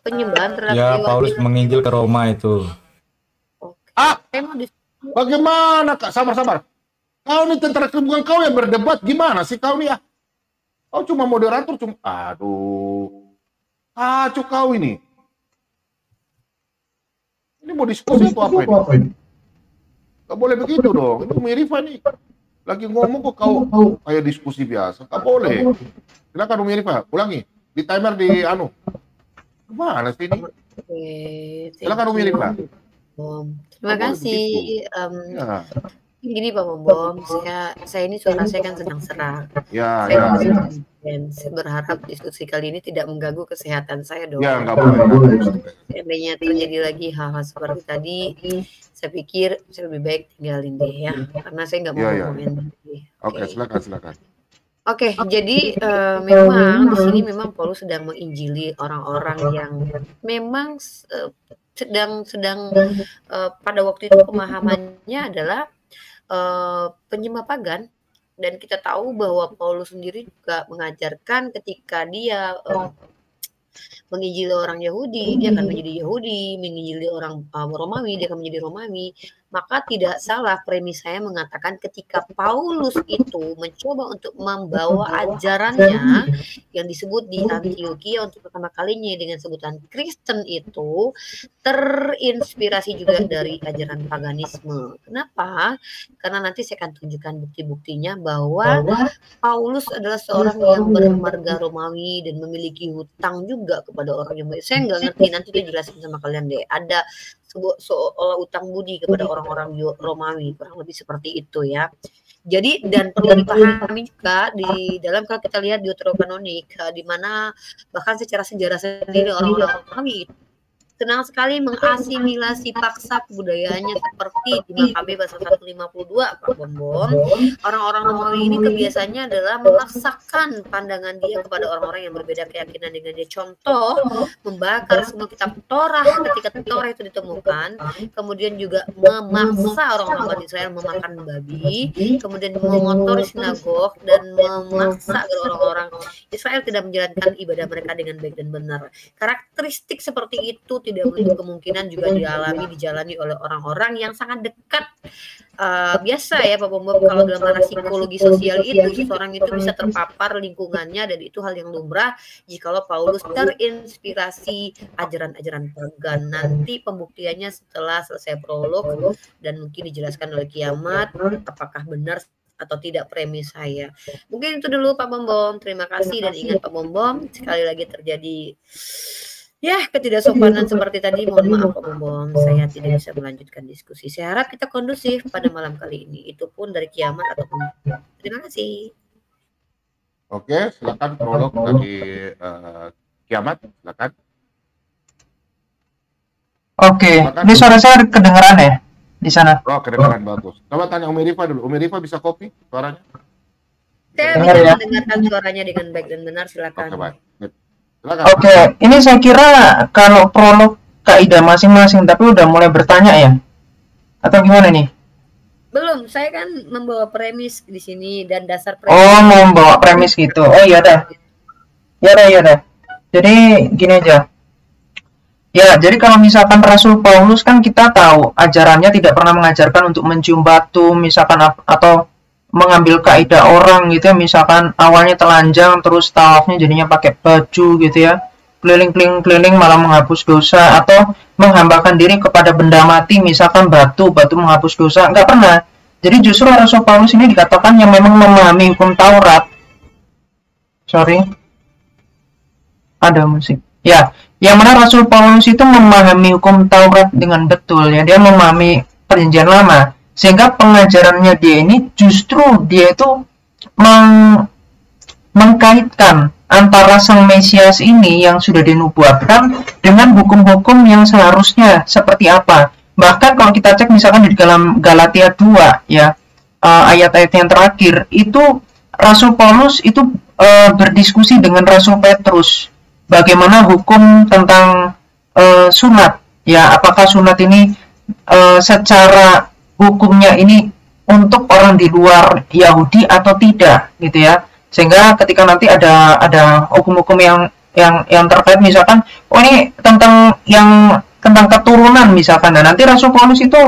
penyembahan terhadap Ya, dewa Paulus dewa. menginjil ke Roma itu. Oke. Ah, Saya mau bagaimana Kak? Sabar-sabar. Kau nih tentara bukan kau yang berdebat. Gimana sih kau nih ya? Kau cuma moderator cuma. Aduh. Kacau kau ini. Ini mau diskusi atau apa ini? Gak boleh begitu dong. Ini Umi Rifa nih. Lagi ngomong kok kau kayak diskusi biasa. Gak boleh. Silakan Umi Rifa, ulangi. Di timer di anu. Gimana sih ini? Oke, Silakan Umi Rifa. terima Gak boleh kasih. begitu. Ya, Gini Pak Bom, saya ini suara saya kan sedang serak. ya, Saya ya. dan saya berharap diskusi kali ini tidak mengganggu kesehatan saya dong. Ya, nggak boleh. Seandainya terjadi lagi hal-hal seperti tadi, saya pikir saya lebih baik tinggalin deh ya, karena saya nggak mau Ya, ya. ngomongin lagi. Oke, silakan. Oke, jadi memang di sini memang Paulus sedang menginjili orang-orang yang memang sedang pada waktu itu pemahamannya adalah penyembah pagan, dan kita tahu bahwa Paulus sendiri juga mengajarkan ketika dia menginjili orang Yahudi, dia akan menjadi Yahudi, menginjili orang Romawi, dia akan menjadi Romawi. Maka tidak salah premis saya mengatakan ketika Paulus itu mencoba untuk membawa ajarannya yang disebut di Antioquia untuk pertama kalinya dengan sebutan Kristen itu terinspirasi juga dari ajaran paganisme. Kenapa? Karena nanti saya akan tunjukkan bukti-buktinya bahwa Paulus adalah seorang yang bermarga Romawi dan memiliki hutang juga kepada orang yang saya nggak ngerti, nanti saya jelasin sama kalian deh. Ada seolah utang budi kepada orang-orang Romawi, kurang lebih seperti itu ya. Jadi dan perlu dipahami juga di dalam kalau kita lihat Deuterokanonik, di mana bahkan secara sejarah sendiri orang-orang Romawi senang sekali mengasimilasi paksa budayanya seperti di Makabe pasal 152 Pak Bom. Orang-orang Romawi ini kebiasaannya adalah memaksakan pandangan dia kepada orang-orang yang berbeda keyakinan dengan dia. Contoh, membakar semua kitab Torah ketika Torah itu ditemukan, kemudian juga memaksa orang-orang Israel memakan babi, kemudian mengotori sinagog dan memaksa orang-orang Israel tidak menjalankan ibadah mereka dengan baik dan benar. Karakteristik seperti itu tidak menutup kemungkinan juga dijalani oleh orang-orang yang sangat dekat. Biasa ya Pak Bom, kalau dalam ranah psikologi sosial itu seseorang itu bisa terpapar lingkungannya, dan itu hal yang lumrah jikalau Paulus terinspirasi ajaran-ajaran pagan. Nanti pembuktiannya setelah selesai prolog dan mungkin dijelaskan oleh kiamat apakah benar atau tidak premis saya. Mungkin itu dulu Pak Bom. Terima kasih, dan ingat Pak Bom, sekali lagi terjadi ya ketidaksopanan seperti tadi, mohon maaf Pak Bom, saya tidak bisa melanjutkan diskusi. Saya harap kita kondusif pada malam kali ini, itu pun dari kiamat ataupun. Terima kasih. Oke, silakan prolog dari kiamat, silakan. Oke, ini suara saya kedengeran ya di sana? Oh, kedengaran bagus. Coba tanya Umi Rifa dulu. Umi Rifa bisa copy suaranya? Saya Dengar bisa ya? mendengarkan suaranya dengan baik dan benar, silakan. Oke, baik. Silakan. Oke, ini saya kira kalau prolog kaidah masing-masing, tapi udah mulai bertanya ya? Atau gimana nih? Belum, saya kan membawa premis di sini dan dasar premis. Oh, mau membawa premis gitu. Oh iya dah. Ya dah. Jadi gini aja. Ya, jadi kalau misalkan Rasul Paulus kan kita tahu ajarannya tidak pernah mengajarkan untuk mencium batu, misalkan atau mengambil kaidah orang gitu ya, misalkan awalnya telanjang terus tawafnya jadinya pakai baju gitu ya, keliling malah menghapus dosa, atau menghambakan diri kepada benda mati, misalkan batu menghapus dosa, nggak pernah. Jadi justru Rasul Paulus ini dikatakan yang memang memahami hukum Taurat. Ada musik ya, yang mana Rasul Paulus itu memahami hukum Taurat dengan betul ya, dia memahami perjanjian lama, sehingga pengajarannya dia ini justru dia itu mengkaitkan antara sang Mesias ini yang sudah dinubuatkan dengan hukum-hukum yang seharusnya seperti apa. Bahkan kalau kita cek misalkan di dalam Galatia 2 ya, ayat-ayat yang terakhir itu Rasul Paulus itu berdiskusi dengan Rasul Petrus bagaimana hukum tentang sunat ya, apakah sunat ini secara hukumnya ini untuk orang di luar Yahudi atau tidak gitu ya, sehingga ketika nanti ada hukum-hukum yang terkait misalkan oh ini tentang keturunan misalkan, dan nanti Rasul Paulus itu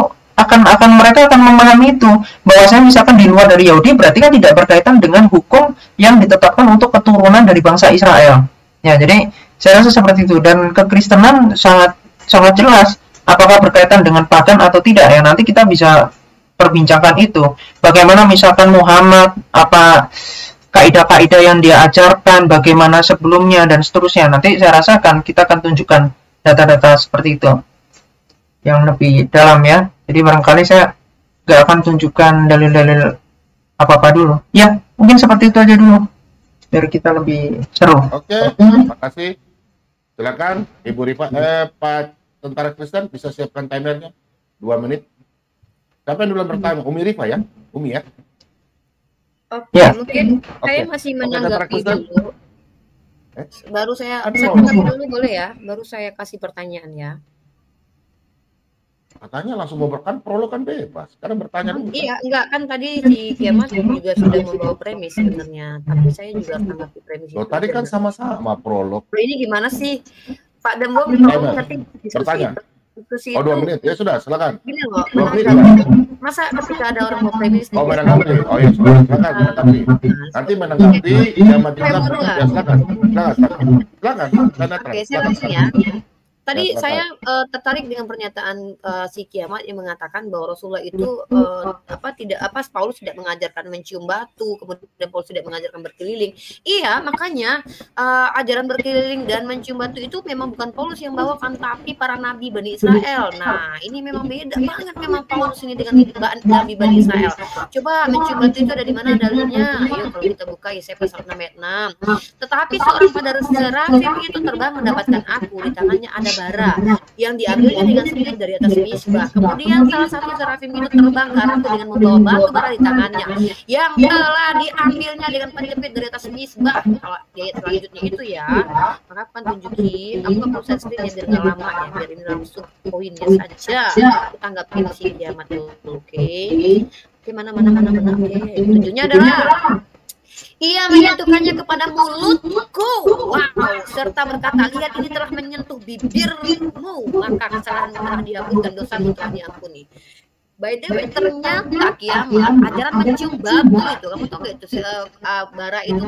mereka akan memahami itu bahwasanya misalkan di luar dari Yahudi berarti kan tidak berkaitan dengan hukum yang ditetapkan untuk keturunan dari bangsa Israel. Ya, jadi saya rasa seperti itu, dan kekristenan sangat jelas apakah berkaitan dengan pagan atau tidak ya, nanti kita bisa perbincangkan itu. Bagaimana misalkan Muhammad, apa kaidah-kaidah yang dia ajarkan, bagaimana sebelumnya dan seterusnya. Nanti saya rasakan kita akan tunjukkan data-data seperti itu yang lebih dalam ya. Jadi barangkali saya nggak akan tunjukkan dalil-dalil apa-apa dulu. Ya, mungkin seperti itu aja dulu biar kita lebih seru. Oke, terima kasih. Silakan Ibu Rifa, Pak Tentara Kristen bisa siapkan timernya 2 menit. Siapa yang duluan bertanya? Umi Rifa ya? Umi ya? Oke, Ya. mungkin saya masih menanggapi dulu. Baru saya tanggapi dulu boleh ya? Baru saya kasih pertanyaan ya. Katanya langsung mau berkan prolog kan bebas. Sekarang bertanya dulu. Iya, enggak kan tadi si Kiamat juga sudah membawa premis sebenarnya, tapi saya juga tanggapi premis itu. Tadi kan sama-sama prolog. Ini gimana sih, Pak Dembong? Nanti Bertanya. diskusi Oh, 2 menit. Ya sudah, silakan. Gini loh, 2 menit. masa ketika ada orang mau premis Oh, menanggapi. Oh ya, silakan menanggapi. Nanti menanggapi Kiamat juga. Ya, silakan. Silakan. Oke, saya langsung ya. Tadi Ya, saya tertarik dengan pernyataan si Kiamat yang mengatakan bahwa Rasulullah itu Paulus tidak mengajarkan mencium batu, kemudian Paulus tidak mengajarkan berkeliling. Iya, makanya ajaran berkeliling dan mencium batu itu memang bukan Paulus yang bawakan, tapi para nabi Bani Israel. Nah, ini memang beda banget memang Paulus ini dengan nabi Bani Israel. Coba mencium batu itu ada di mana dalilnya? Ayo kalau kita buka Yesaya pasal 6 ayat 6. Tetapi seorang pada serafim itu terbang mendapatkan aku, di tangannya ada bara yang diambilnya dengan sendiri dari atas misbah. Kemudian salah satu serafim itu terbang ke arahku dengan membawa batu bara di tangannya yang telah diambilnya dengan penjepit dari atas misbah. Kalau ayat selanjutnya itu ya, maka aku akan tunjukin. Aku akan proses screen biar nggak lama ya, biar ini langsung poinnya saja. Aku tanggapin si Kiamat dulu, oke? Oke, mana. Oke, tujuannya adalah ia menyentuhkannya kepada mulutku, wow, serta berkata, lihat ini telah menyentuh bibirmu, maka kesalahan telah dihapus dan dosamu telah diampuni. By the way, ternyata Kiamat ajaran mencium batu itu, kamu tahu gak itu bara itu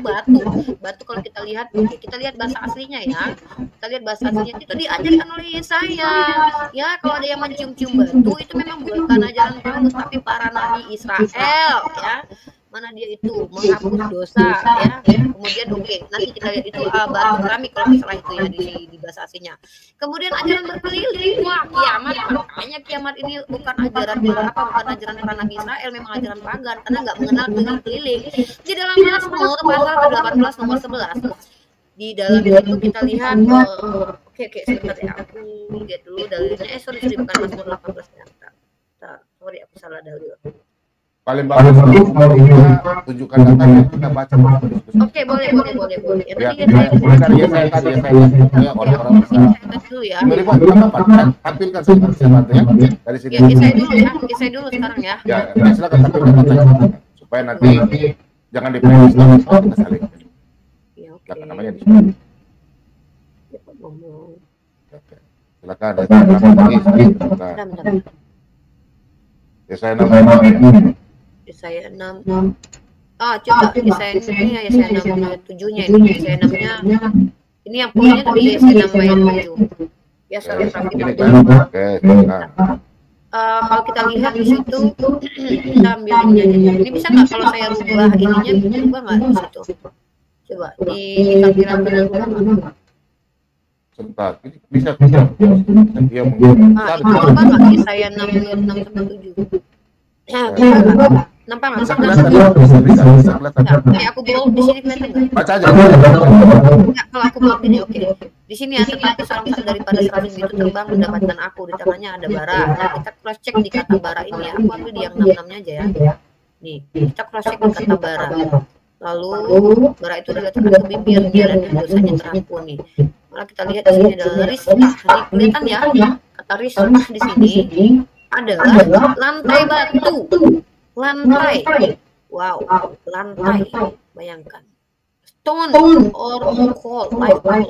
batu kalau kita lihat, oke, kita lihat bahasa aslinya ya, kita lihat bahasa aslinya itu diajarkan oleh Yesaya ya. Kalau ada yang mencium-cium batu itu memang bukan ajaran Paulus tapi para nabi Israel ya. Mana dia itu menghapus dosa ya. Kemudian nanti kita lihat itu batu keramik kalau misalnya itu ya di bahasa aslinya. Kemudian ajaran berkeliling, wah Kiamat, makanya Kiamat ini bukan ajaran para nabi Israel, memang ajaran pagan karena nggak mengenal keliling. Di dalam Mazmur pasal ke-18 nomor 11 di dalam itu kita lihat oke sebentar ya, aku lihat dulu dalilnya. Sorry bukan Mazmur 18 ya. Sorry aku salah dalil. Paling bagus kalau kita tunjukkan datanya, kita baca. Oke, boleh. Ya, saya orang-orang bisa. Beri Pak, tampilkan sebentar ya dari sini. Saya dulu sekarang ya. Ya, silakan tampilkan datanya supaya nanti jangan dipremis kita saling. Ya, oke. Silakan namanya di sini. Silakan lagi. Ya saya namanya. Yesaya 6. Coba Yesaya 6 ayat 7-nya ini. Yesaya 6-nya. Ini yang poinnya tadi Yesaya 6 ayat 7. Ya, salah satu. Kalau kita lihat di situ kita ambil ininya. Ini bisa nggak kalau saya rubah ininya? Rubah nggak di situ? Coba di tampilan rubah nggak? Sebentar, bisa. Dia mungkin. Coba nggak Yesaya 6 ayat 6 sampai 7. Nampak nggak? Bisa. Oke, aku bawa di sini kelihatan nggak? Baca aja. Enggak, kalau aku bawa ini oke. Di sini ya, tetapi seorang daripada serafim itu terbang mendapatkan aku, di tangannya ada bara. Nah, kita cross check di kata bara ini ya. Aku ambil di yang 6-6-nya aja ya. Nih, kita cross check di kata bara. Lalu bara itu diletakkan ke bibirnya dan dosanya terampuni. Malah kita lihat di sini adalah risah. Ini kelihatan ya. Kata risah di sini adalah lantai batu. Lantai, wow, lantai, bayangkan, Tone or coal, live coal.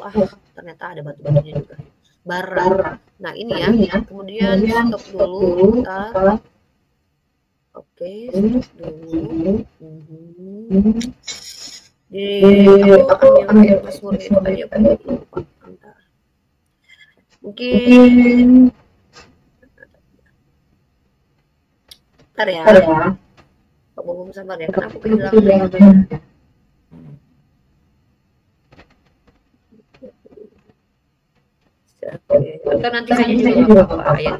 Ternyata ada batu-batunya juga. Bara. Nah, ini ya. Kemudian stop dulu kita. Oke, stop dulu. Aku ambil password itu tadi aku lupa. Mungkin ntar ya. Pak Bobom sabar ya, karena aku kehilangan. Atau nanti saja juga nggak apa-apa ayat.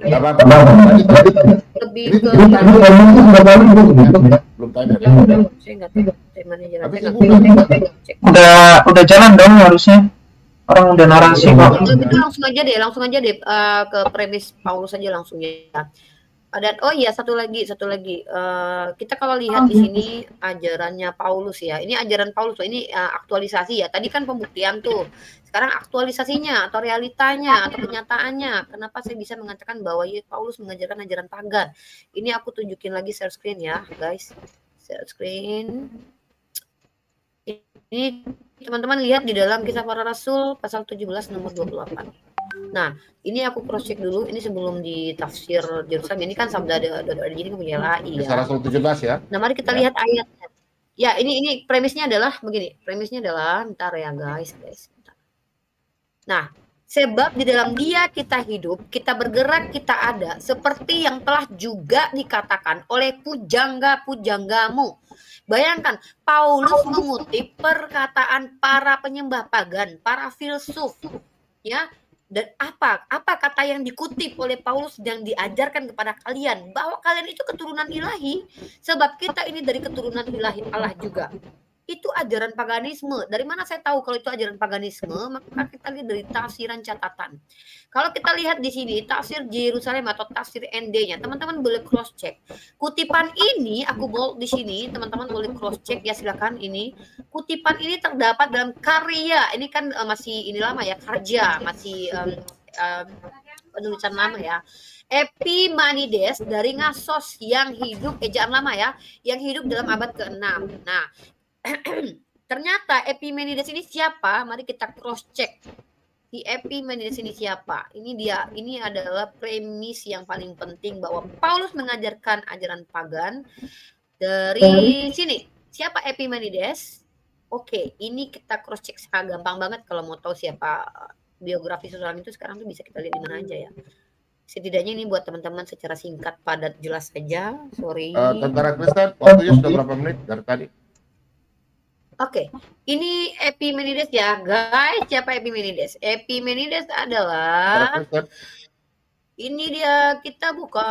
Lebih ke belum tanya. Saya nggak tahu. Udah jalan dong harusnya. Orang udah narasi kok. Kita langsung aja deh ke premis Paulus aja langsung ya. Dan oh iya satu lagi kita kalau lihat di sini ajarannya Paulus ya. Ini ajaran Paulus loh, ini aktualisasi ya. Tadi kan pembuktian tuh. Sekarang aktualisasinya atau realitanya atau kenyataannya. Kenapa saya bisa mengatakan bahwa ya, Paulus mengajarkan ajaran pagan. Ini aku tunjukin lagi share screen ya, guys. Share screen. Ini teman-teman lihat di dalam Kisah Para Rasul pasal 17 nomor 28. Nah, ini aku cross check dulu. Ini sebelum di tafsir Yerusalem. Ini kan sabda ada jadi punya lai ya. Kisah Rasul 17 ya. Nah, mari kita lihat ayatnya. Ya, ini premisnya adalah begini. Premisnya adalah ntar ya guys. Bentar. Nah, sebab di dalam Dia kita hidup, kita bergerak, kita ada, seperti yang telah juga dikatakan oleh pujangga-pujanggamu. Bayangkan, Paulus mengutip perkataan para penyembah pagan, para filsuf, ya. Dan apa kata yang dikutip oleh Paulus yang diajarkan kepada kalian, bahwa kalian itu keturunan ilahi, sebab kita ini dari keturunan ilahi Allah juga. Itu ajaran paganisme. Dari mana saya tahu kalau itu ajaran paganisme? Maka kita lihat dari tafsiran catatan. Kalau kita lihat di sini tafsir Yerusalem atau tafsir ND-nya, teman-teman boleh cross check. Kutipan ini aku bold di sini, teman-teman boleh cross check ya, silakan ini. Kutipan ini terdapat dalam karya. Ini kan masih ini lama ya, karya, masih penulisan lama ya. Epimanides dari Nasos yang hidup ejaan lama ya, yang hidup dalam abad ke-6. Nah, ternyata Epimenides ini siapa? Mari kita cross check. Si Epimenides ini siapa? Ini adalah premis yang paling penting bahwa Paulus mengajarkan ajaran pagan dari sini. Siapa Epimenides? Oke, ini kita cross check secara gampang banget kalau mau tahu siapa biografi seseorang itu sekarang tuh bisa kita lihat di mana aja ya. Setidaknya ini buat teman-teman secara singkat, padat, jelas saja. Sorry. Tentara Kristen, waktunya sudah berapa menit dari tadi? Oke, ini Epimenides ya, guys. Siapa Epimenides? Epimenides adalah ini dia, kita buka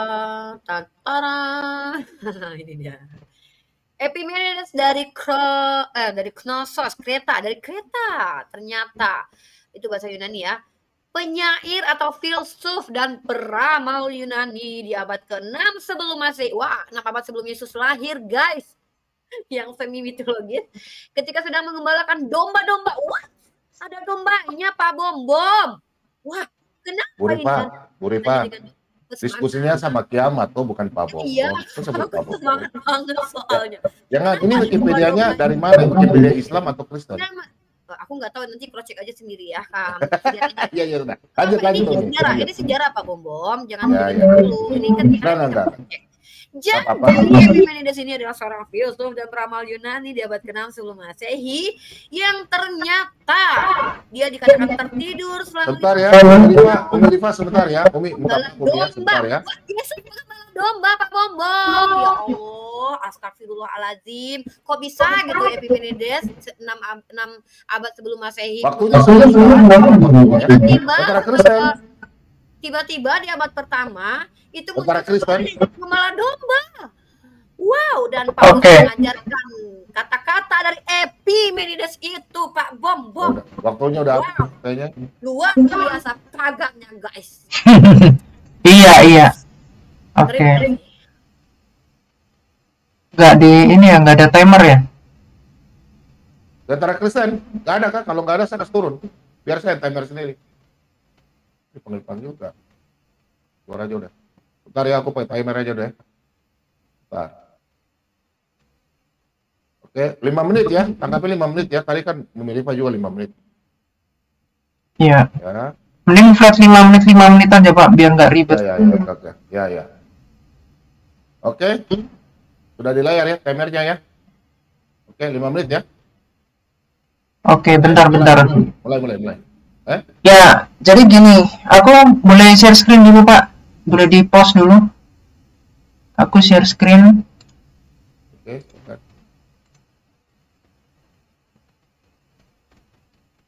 tantara. Ini dia. Epimenides dari Knossos, Kreta, dari Kreta. Ternyata itu bahasa Yunani ya. Penyair atau filsuf dan peramal Yunani di abad ke-6 sebelum Masehi. Wah, 6 abad sebelum Yesus lahir, guys. Yang semi mitologis, ketika sedang mengembalakan domba-domba. Wah, ada dombanya Pak Bom. Wah, kenapa Bu Rifa, diskusinya sama kiamat tuh, bukan Pak Bom. Iya, aku semangat banget soalnya. Jangan, ini Wikipedia-nya dari mana? Wikipedia Islam atau Kristen? Aku nggak tahu, nanti cross check aja sendiri ya. Iya, udah. Lanjut. Ini sejarah Pak Bom. Jangan dulu. Ini kan enggak. Jadi Epimenides ini adalah seorang filsuf dan peramal Yunani di abad ke-6 sebelum Masehi yang ternyata dia dikatakan tertidur selama sebentar ya, Umi Rifa sebentar ya, Umi sebentar ya. Domba Pak Bom. Ya Allah, astagfirullahaladzim. Kok bisa gitu Epimenides 6 abad sebelum Masehi. Waktunya sudah. Tiba-tiba di abad pertama itu Kristen malah domba. Wow, dan Paulus mengajarkan kata-kata dari Epimenides itu, Pak Bom. Waktunya udah habis kayaknya. Luar biasa pagannya, guys. Iya. Oke. Nggak di ini ya, nggak ada timer ya? Tentara Kristen nggak ada kan? Kalau nggak ada saya harus turun. Biar saya timer sendiri. Panggil juga. Keluar aja udah. Bentar ya, aku pakai timer aja udah. Bentar. Oke, 5 menit ya. Tanggapi 5 menit ya. Tadi kan Umi Rifa juga 5 menit. Iya. Ya. Mending flat 5 menit aja Pak, biar nggak ribet. Oke. Ya. Oke. Sudah di layar ya timernya ya. Oke, 5 menit ya. Oke, bentar. Mulai. Ya, jadi gini, aku boleh share screen dulu Pak. Boleh di pause dulu. Aku share screen. Oke.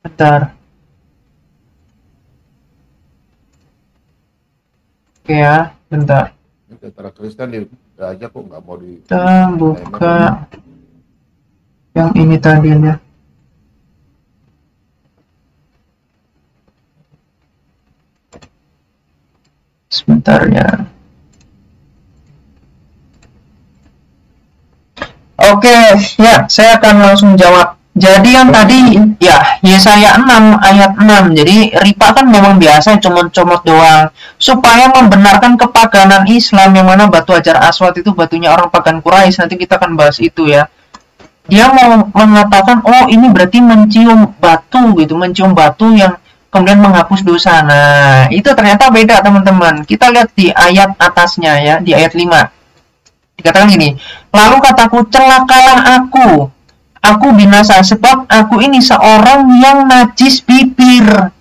Bentar. Oke ya, bentar. Ini tentara Kristen udah aja kok nggak mau di. Kita buka yang ini tadinya. Sebentar ya. Oke, ya, saya akan langsung jawab. Jadi yang tadi, ya, Yesaya 6 ayat 6. Jadi Ripa kan memang biasa comot-comot doang. Supaya membenarkan kepaganan Islam yang mana batu hajar aswad itu batunya orang pagan Quraisy. Nanti kita akan bahas itu ya. Dia mau mengatakan, oh ini berarti mencium batu gitu. Mencium batu yang kemudian menghapus dosa. Nah, itu ternyata beda teman-teman. Kita lihat di ayat atasnya ya, di ayat 5. Dikatakan gini, lalu kataku, celakalah aku binasa sebab aku ini seorang yang najis bibir.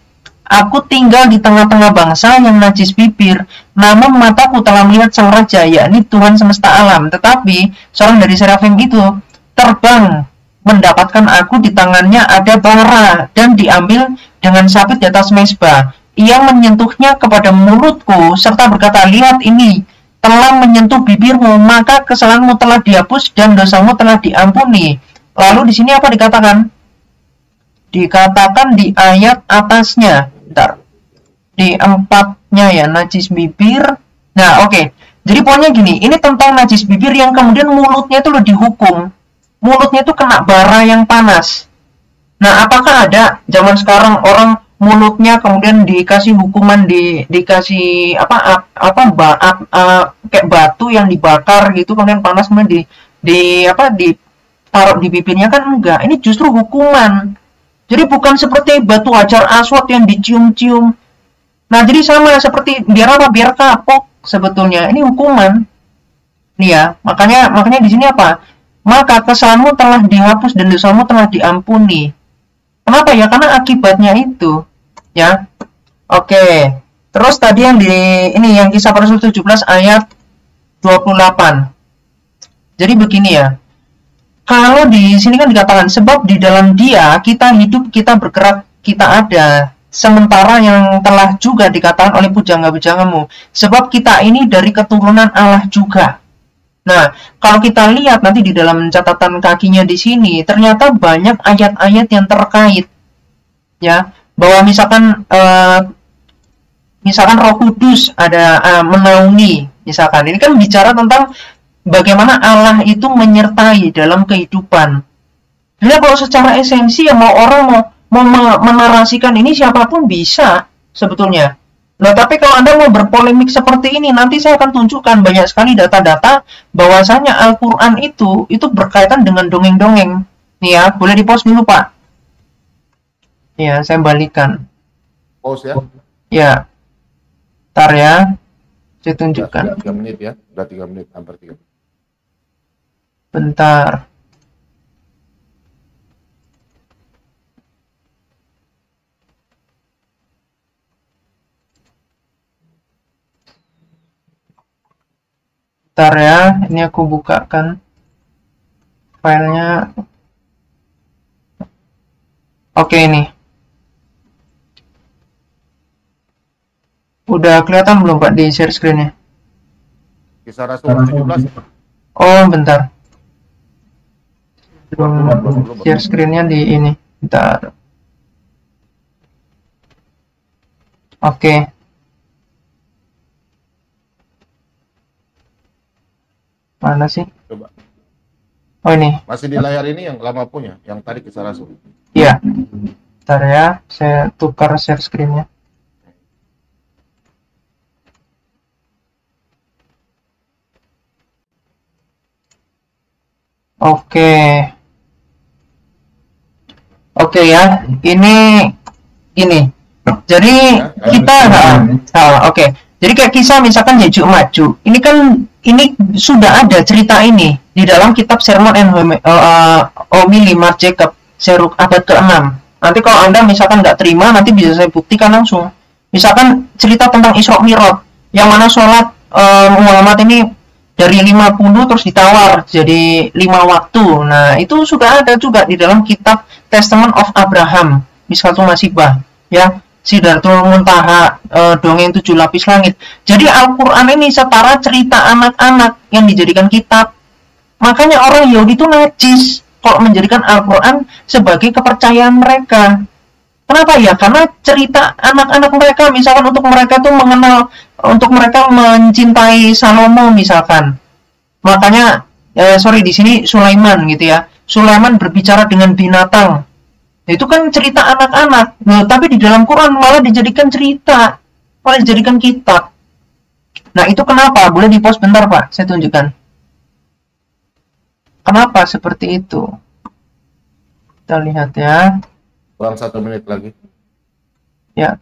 Aku tinggal di tengah-tengah bangsa yang najis bibir, namun mataku telah melihat sang raja, yakni Tuhan semesta alam. Tetapi seorang dari serafim itu terbang mendapatkan aku, di tangannya ada bara dan diambil dengan sabit di atas mezbah. Ia menyentuhnya kepada mulutku serta berkata, lihat ini telah menyentuh bibirmu, maka kesalahanmu telah dihapus dan dosamu telah diampuni. Lalu di sini apa dikatakan? Dikatakan di ayat atasnya. Bentar. Di 4-nya ya, najis bibir. Nah, oke. Jadi poinnya gini, ini tentang najis bibir yang kemudian mulutnya itu loh dihukum. Mulutnya itu kena bara yang panas. Nah, apakah ada zaman sekarang orang mulutnya kemudian dikasih hukuman, dikasih kayak batu yang dibakar gitu, kemudian panas, kemudian ditaruh di bibirnya? Kan enggak, ini justru hukuman. Jadi bukan seperti batu hajar aswad yang dicium-cium. Nah, jadi sama seperti biar apa, biar kapok sebetulnya, ini hukuman nih ya. Makanya di sini apa, maka kesalahanmu telah dihapus dan dosamu telah diampuni. Kenapa ya? Karena akibatnya itu ya. Oke. Terus tadi yang di ini yang Kisah Para Rasul 17 ayat 28. Jadi begini ya. Kalau di sini kan dikatakan, sebab di dalam Dia kita hidup, kita bergerak, kita ada. Sementara yang telah juga dikatakan oleh pujangga-pujangamu, sebab kita ini dari keturunan Allah juga. Nah, kalau kita lihat nanti di dalam catatan kakinya di sini, ternyata banyak ayat-ayat yang terkait ya, bahwa misalkan Roh Kudus ada menaungi, misalkan ini kan bicara tentang bagaimana Allah itu menyertai dalam kehidupan. Jadi kalau secara esensi ya, mau orang mau menarasikan ini siapapun bisa sebetulnya. Nah, tapi kalau Anda mau berpolemik seperti ini, nanti saya akan tunjukkan banyak sekali data-data bahwasanya Al-Qur'an itu berkaitan dengan dongeng-dongeng. Nih ya, boleh di-pause dulu, Pak. Ya, saya balikan. Pause ya. Ya. Ntar ya. Saya tunjukkan. Sudah 3 menit ya. Sudah 3 menit, hampir 3 menit. Bentar. Bentar ya, ini aku bukakan filenya. Oke, ini. Udah kelihatan belum Pak di share screen-nya? Kisah Rasul 17. Oh, bentar. Share screen-nya di ini. Bentar. Oke. Mana sih? Coba. Oh, ini. Masih di layar ini yang lama punya, yang tadi Kisah Rasul. Iya. Bentar ya, saya tukar share screen-nya. Oke. Oke ya, ini gini. Jadi kita, oke. Jadi kayak kisah misalkan Ya'juj Ma'juj. Ini sudah ada cerita ini di dalam kitab Sermon and Homily Mark Jacob, Seruk abad ke-6. Nanti kalau Anda misalkan nggak terima, nanti bisa saya buktikan langsung. Misalkan cerita tentang Isra Mi'raj, yang mana sholat Muhammad ini dari 50 terus ditawar jadi 5 waktu. Nah, itu sudah ada juga di dalam kitab Testament of Abraham, Miskatul Masibah, ya, Sidratul Muntaha, dongeng 7 lapis langit. Jadi Al-Quran ini setara cerita anak-anak yang dijadikan kitab. Makanya orang Yahudi itu najis kalau menjadikan Al-Quran sebagai kepercayaan mereka. Kenapa ya? Karena cerita anak-anak mereka, misalkan untuk mereka tuh mengenal, untuk mereka mencintai Salomo misalkan. Makanya, di sini Sulaiman gitu ya. Sulaiman berbicara dengan binatang. Itu kan cerita anak-anak. Nah, tapi di dalam Quran malah dijadikan cerita, malah dijadikan kitab. Nah, itu kenapa? Boleh di-pause bentar, Pak? Saya tunjukkan. Kenapa seperti itu? Kita lihat ya. Kurang 1 menit lagi. Ya.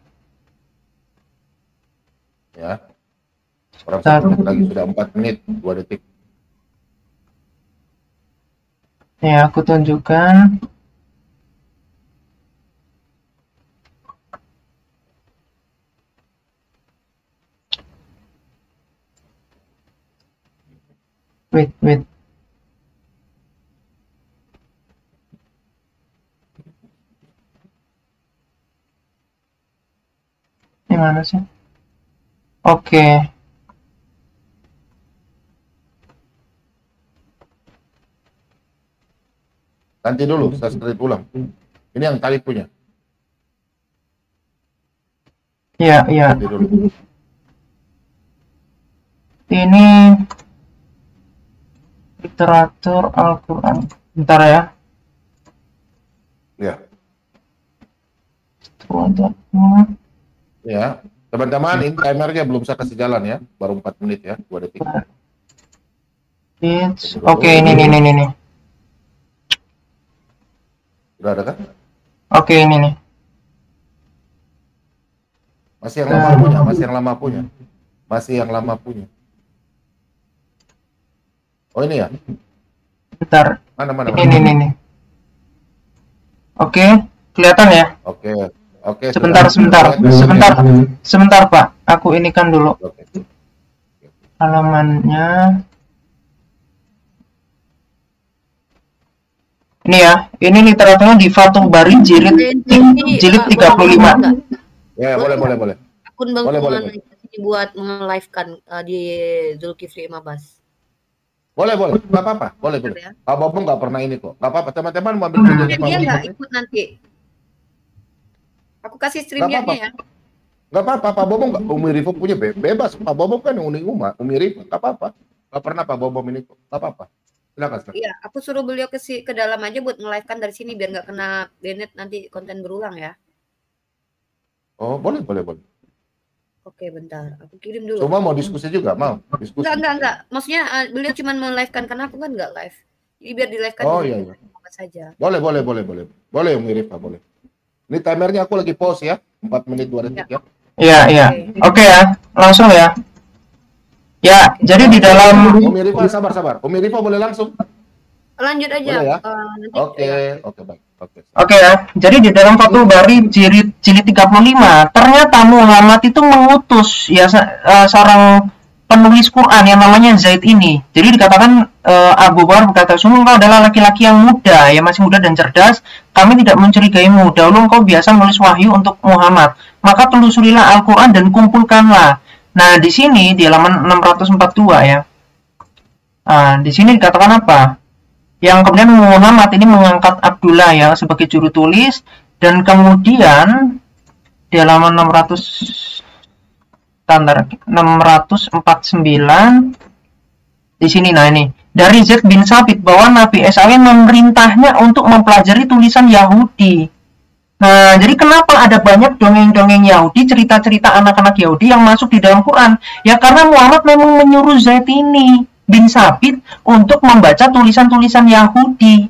Ya. Kurang 1 menit lagi. Sudah 4 menit, 2 detik. Ya, aku tunjukkan. Wait. Ini mana sih? Oke. Nanti dulu, saya sekali ulang. Ini yang tadi punya. Iya. Nanti dulu. Ini literatur Al-Quran. Bentar ya. Ya. Ya. Ya. Teman-teman, ini timernya belum saya kasih jalan ya. Baru 4 menit ya, 2 detik. Oke, ini. Udah ada kan? Oke, ini nih. Masih yang lama punya, masih yang lama punya. Oh, ini ya? Bentar. Mana? Ini. Oke, kelihatan ya? Oke. Sebentar, Pak. Aku ini kan dulu. Oke. Halamannya. Ini ya, ini literaturnya di Fathul Bari jilid 35. Ya, boleh. Akun Bang Boleh. buat nge-live-kan di Zulkifli Mabas. Boleh. Enggak apa-apa. Boleh. Ya. Pak Bobong nggak pernah ini kok. Enggak apa-apa. Teman-teman mau ambil videonya Pak Dia Bobong. nggak ikut nanti. Aku kasih streamnya ya. Enggak apa-apa. Pak Bobong nggak. Umi Rifo punya bebas. Pak Bobong kan yang unik Umi Rifo. Enggak apa-apa. Enggak pernah Pak Bobong ini kok. Enggak apa-apa. Silakan. Iya, aku suruh beliau ke dalam aja buat nge-live-kan dari sini biar nggak kena banned nanti konten berulang ya. Oh, boleh. Oke, bentar. Aku kirim dulu. Cuma mau diskusi juga, mau? Diskusi. Enggak. Maksudnya beliau cuma me-live-kan karena aku kan nggak live. Jadi biar di-live-kan iya. apa saja. Boleh. Boleh, Umi Rifa, boleh. Ini timernya aku lagi pause ya. 4 menit 2 detik ya. Iya. Oke ya, langsung ya. Ya, jadi di dalam Umi Rifa sabar. Umi Rifa boleh langsung. Lanjut aja. Boleh ya? Nanti, Oke, baik. Oke ya, jadi di dalam Fathul Bari jilid 35, ternyata Muhammad itu mengutus ya seorang penulis Quran yang namanya Zaid ini. Jadi dikatakan Abu Bakar berkata, sungguh engkau adalah laki-laki yang muda, ya masih muda dan cerdas. Kami tidak mencurigaimu. Dahulu engkau biasa menulis wahyu untuk Muhammad. Maka telusurilah Al-Quran dan kumpulkanlah. Nah, di sini di halaman 642 ya. Nah, di sini dikatakan apa? Yang kemudian Muhammad ini mengangkat Abdullah ya sebagai juru tulis, dan kemudian di halaman 649 di sini, nah ini dari Zaid bin Sabit bahwa Nabi SAW memerintahnya untuk mempelajari tulisan Yahudi. Nah, jadi kenapa ada banyak dongeng-dongeng Yahudi, cerita-cerita anak-anak Yahudi yang masuk di dalam Quran? Ya karena Muhammad memang menyuruh Zaid ini bin Sabit untuk membaca tulisan-tulisan Yahudi.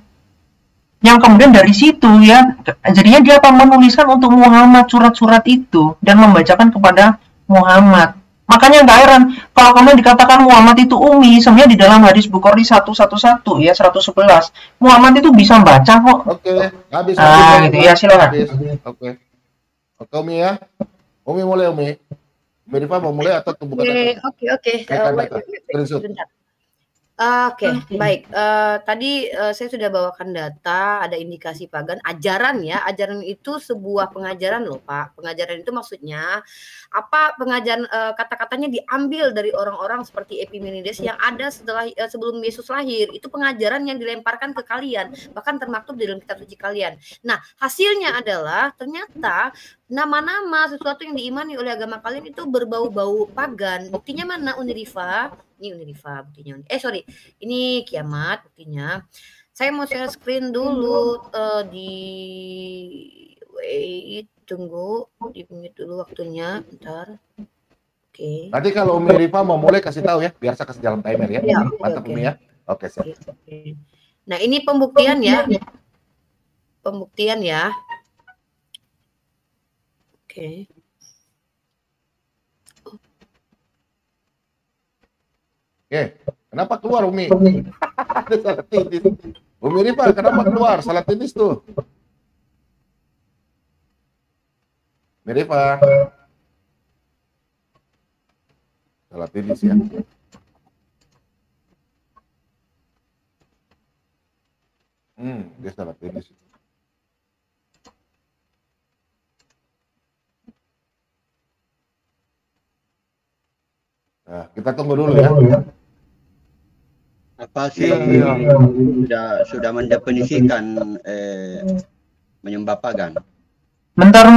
yang kemudian dari situ ya jadinya dia apa menuliskan untuk Muhammad surat-surat itu dan membacakan kepada Muhammad. Makanya nggak heran kalau kemudian dikatakan Muhammad itu umi, sebenarnya di dalam hadis Bukhari 111 ya 111 Muhammad itu bisa baca kok. Oke, habis. Gitu ya, silakan. Oke. Oke, Umi ya. Umi mulai, Umi. Umi Rifa mau mulai atau tunggu kata? Oke. Screenshot. Bentar. Oke, baik. Tadi saya sudah bawakan data, ada indikasi pagan, ajaran ya. Ajaran itu sebuah pengajaran loh, Pak. Pengajaran itu maksudnya apa? Pengajaran kata-katanya diambil dari orang-orang seperti Epimenides yang ada setelah sebelum Yesus lahir. Itu pengajaran yang dilemparkan ke kalian, bahkan termaktub di dalam kitab suci kalian. Nah, hasilnya adalah ternyata nama-nama sesuatu yang diimani oleh agama kalian itu berbau-bau pagan. Buktinya mana, Unirifa? Ini Unirifa buktinya. Sorry, ini Kiamat buktinya. Saya mau share screen dulu di wait, tunggu, di mute dulu waktunya, bentar. Oke. Nanti kalau Umi Rifa mau mulai kasih tahu ya, biar saya kasih jalan timer ya. Mantap Umi ya. Oke, siap. Nah, ini pembuktian ya. Pembuktian ya. Oke. Kenapa keluar Umi? Ada salah titis. Umi Rifa, kenapa keluar? Salah titis tuh. Umi Rifa. Salah titis ya. Dia salah titis. Nah, kita tunggu dulu ya. Apa sih sudah mendefinisikan menyembah pagan? Bentar.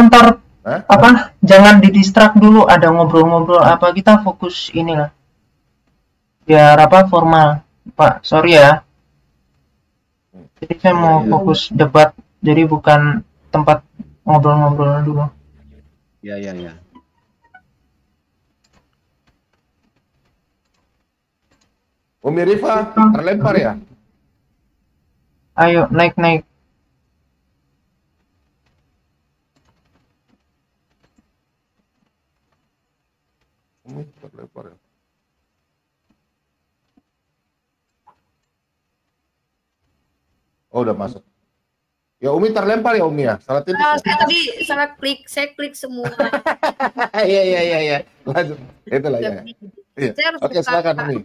Apa? Jangan didistrak dulu, ada ngobrol-ngobrol apa, kita fokus inilah. Biar apa formal. Pak, sorry ya. Jadi saya mau fokus debat, jadi bukan tempat ngobrol-ngobrol dulu. Ya. Umi Rifa terlempar ya? Ayo naik. Umi terlempar ya? Oh, udah masuk. Ya Umi terlempar ya Umi ya? Salah titis ya? Saya tadi saya klik semua. Iya. Lanjut. Itulah ya. Oke, silakan Umi.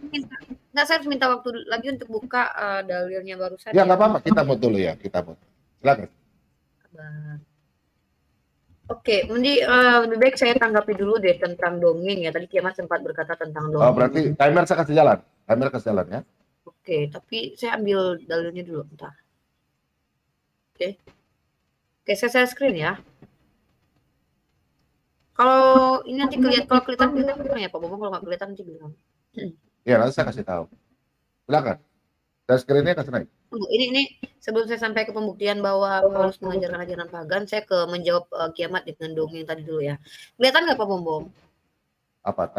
Saya harus minta waktu lagi untuk buka dalilnya barusan. Ya nggak apa-apa, kita mau dulu ya, silakan. Oke, lebih baik saya tanggapi dulu deh tentang dongeng ya. Tadi Kiamat sempat berkata tentang dongeng. Oh, berarti timer saya kasih jalan. Ya. Oke, tapi saya ambil dalilnya dulu, bentar. Oke, saya share screen ya. Kalau ini nanti kelihatan bilang ya Pak Bobo, kalau nggak kelihatan nanti bilang. Ya, nanti saya kasih tahu. Silakan. Dan screen-nya kasih naik. Ini sebelum saya sampai ke pembuktian bahwa Paulus mengajarkan ajaran pagan, saya menjawab Kiamat dengan dongeng tadi dulu ya. Kelihatan nggak Pak Bom? Apa?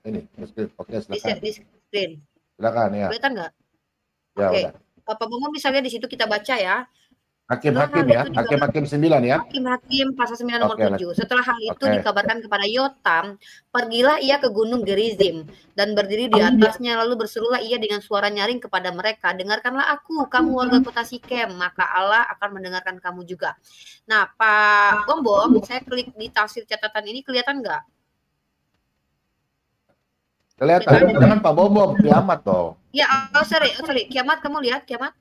Ini screen. Oke, silakan. Di screen. Silakan ya. Kelihatan nggak? Ya, oke. Udah. Pak Bom bisa lihat di situ kita baca ya. Hakim-hakim ya. Hakim-hakim 9 ya. Hakim-hakim pasal 9 nomor 7. Setelah hal itu dikabarkan kepada Yotam, pergilah ia ke gunung Gerizim dan berdiri di atasnya, lalu berserulah ia dengan suara nyaring kepada mereka, dengarkanlah aku, kamu warga kota Sikem, maka Allah akan mendengarkan kamu juga. Nah, Pak Bom, saya klik di tafsir catatan ini, kelihatan nggak? Kelihatan, jangan Pak Bom, Kiamat dong. Ya, sorry, Kiamat, kamu lihat Kiamat?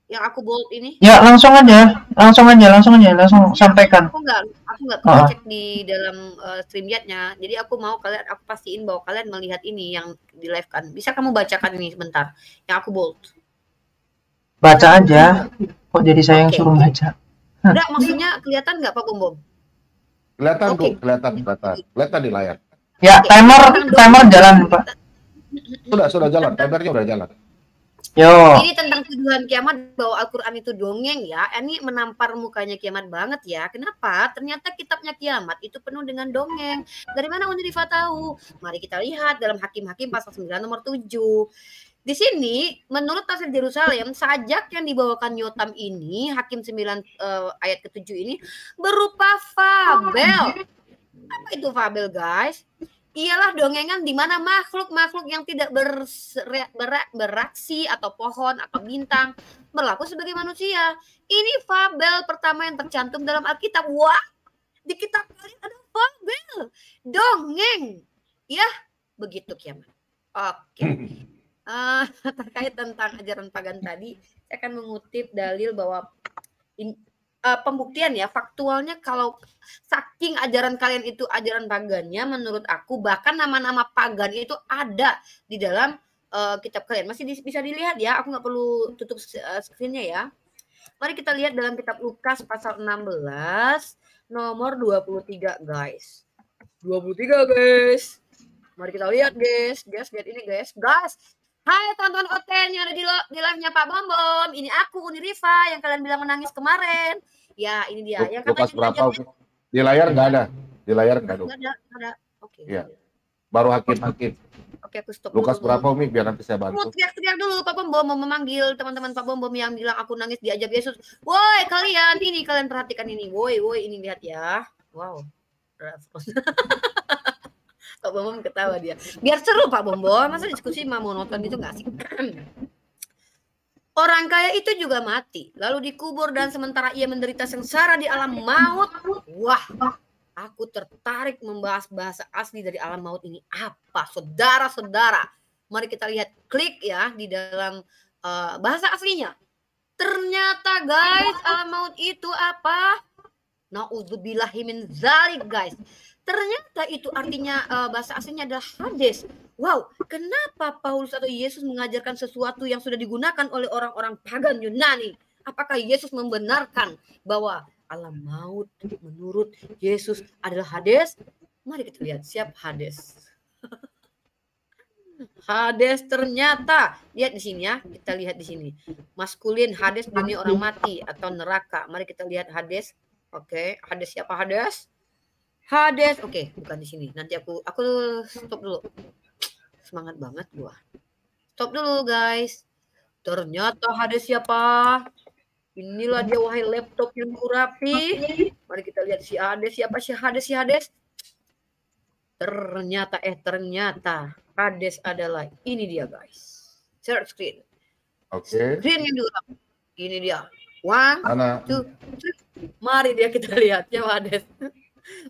Yang aku bold ini? Ya, langsung aja, sampaikan. Aku nggak cek di dalam StreamYard-nya. Jadi aku pastiin bahwa kalian melihat ini yang di live kan. Bisa kamu bacakan ini sebentar, yang aku bold. Baca aja. Kok jadi saya yang suruh baca? Enggak, maksudnya kelihatan nggak Pak Bom? Kelihatan tuh, kelihatan di layar. Ya, timer jalan Pak. Sudah jalan, timernya udah jalan. Yo. Ini tentang tuduhan Kiamat bahwa Al-Quran itu dongeng ya. Ini menampar mukanya Kiamat banget ya. Kenapa? Ternyata kitabnya Kiamat itu penuh dengan dongeng. Dari mana Unirifa tahu? Mari kita lihat dalam Hakim-Hakim pasal 9 nomor 7. Di sini menurut tafsir Yerusalem, sajak yang dibawakan Yotam ini, Hakim 9 ayat ke-7 ini berupa fabel. Apa itu fabel, guys? Ialah dongengan di mana makhluk-makhluk yang tidak beraksi atau pohon atau bintang berlaku sebagai manusia. Ini fabel pertama yang tercantum dalam Alkitab. Wah, di kitab kalian ada fabel, dongeng. Ya, begitu kiamat. Oke. Terkait tentang ajaran pagan tadi, saya akan mengutip dalil bahwa pembuktian ya, faktualnya kalau saking ajaran kalian itu ajaran pagannya, menurut aku bahkan nama-nama pagan itu ada di dalam kitab kalian. Masih bisa dilihat ya, aku nggak perlu tutup screen-nya ya. Mari kita lihat dalam kitab Lukas pasal 16 nomor 23 guys. 23 guys. Mari kita lihat guys. Lihat ini guys. Hai teman-teman Oten yang ada di live-nya Pak Bom Bom. Ini aku Uni Rifa yang kalian bilang menangis kemarin. Ya, ini dia. Yang Lukas berapa? Di layar nggak ada. Di layar nggak ada. Nggak ada. Oke. Iya. Baru hakim. Oke, aku stop. Lukas berapa Umi? Biar nanti saya bantu. Teriak-teriak dulu Pak Bom Bom, mau memanggil teman-teman Pak Bom Bom yang bilang aku nangis diajab Yesus. Woi kalian, ini kalian perhatikan ini. Woi, ini lihat ya. Wow. Pak Bom Bom ketawa dia. Biar seru Pak Bom Bom, masa diskusi mau nonton gitu nggak asik. Orang kaya itu juga mati, lalu dikubur dan sementara ia menderita sengsara di alam maut. Wah, aku tertarik membahas bahasa asli dari alam maut ini. Apa, saudara-saudara? Mari kita lihat, klik ya di dalam bahasa aslinya. Ternyata guys, alam maut itu apa? Na'udzubillahi min dzalik guys. Ternyata itu artinya bahasa aslinya adalah Hades. Wow, kenapa Paulus atau Yesus mengajarkan sesuatu yang sudah digunakan oleh orang-orang pagan Yunani? Apakah Yesus membenarkan bahwa alam maut menurut Yesus adalah Hades? Mari kita lihat, siap Hades. Hades ternyata, lihat di sini ya, kita lihat di sini. Maskulin, Hades dunia orang mati atau neraka. Mari kita lihat Hades. Oke, Hades siapa Hades? Hades, oke, bukan di sini. Nanti aku stop dulu. Semangat banget gua. Stop dulu guys. Ternyata Hades siapa? Inilah dia wahai laptop yang rapi. Mari kita lihat si Hades siapa si Hades. Ternyata Hades adalah ini dia guys. Share screen. Oke. Screen yang diulang. Ini dia. 1, 2, 3. Mari dia kita lihat ya Hades.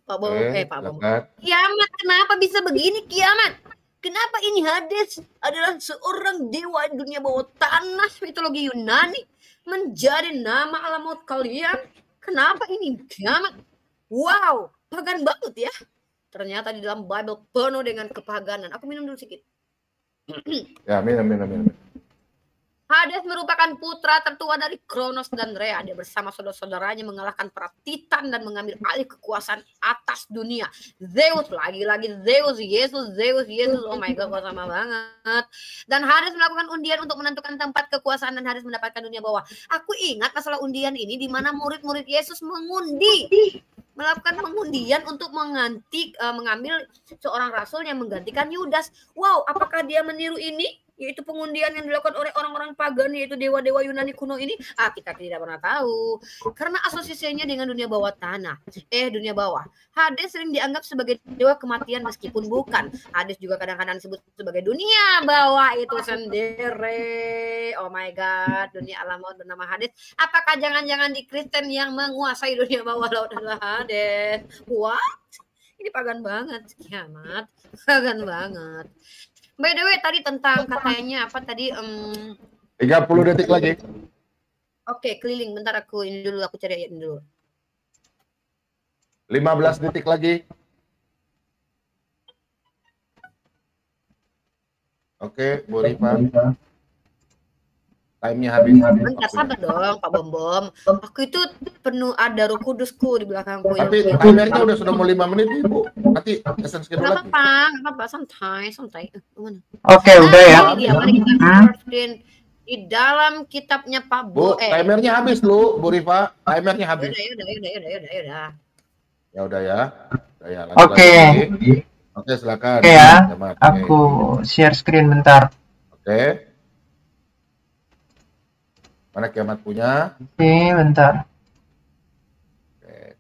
Pak Bom, Pak Bom. Kiamat, kenapa bisa begini kiamat? Kenapa ini Hades adalah seorang dewa dunia bawah tanah mitologi Yunani menjadi nama alam maut kalian? Kenapa ini kiamat? Wow, pagan banget ya. Ternyata di dalam Bible penuh dengan kepaganan. Aku minum dulu sedikit. Ya, minum. Hades merupakan putra tertua dari Kronos dan Rhea. Dia bersama saudara-saudaranya mengalahkan para Titan dan mengambil alih kekuasaan atas dunia. Zeus, lagi-lagi Zeus, Yesus. Oh my God, kok sama banget. Dan Hades melakukan undian untuk menentukan tempat kekuasaan dan Hades mendapatkan dunia bawah. Aku ingat masalah undian ini di mana murid-murid Yesus melakukan pengundian untuk mengambil seorang rasul yang menggantikan Yudas. Wow, apakah dia meniru ini? Yaitu pengundian yang dilakukan oleh orang-orang pagan, yaitu dewa-dewa Yunani kuno ini? Kita tidak pernah tahu. Karena asosiasinya dengan dunia bawah tanah. Dunia bawah. Hades sering dianggap sebagai dewa kematian meskipun bukan. Hades juga kadang-kadang disebut sebagai dunia bawah itu sendiri. Oh my God, dunia alam maut bernama Hades. Apakah jangan-jangan di Kristen yang menguasai dunia bawah laut adalah Hades? What? Ini pagan banget, kiamat. Pagan banget. By the way, tadi tentang katanya apa tadi? 30 detik lagi. Oke, keliling. Bentar aku cari ayat dulu. 15 detik lagi. Oke, Bu Rifa. Time-nya habis. Bentar, sabar dong, Pak Bom Bom. Aku itu penuh ada Roh Kudusku di belakangku. Tapi timernya sudah mau 5 menit, Ibu. Nanti pesan schedule lagi. Nggak apa-apa, santai. Oke, udah ya. Mari kita di dalam kitabnya Pak Bu, timernya habis lu, Bu Rifa. Timernya habis. Yaudah. Ya udah ya. Oke. Oke, silakan. Oke ya. Aku share screen bentar. Oke. Mana Kiamat punya? Oke, bentar. Oke.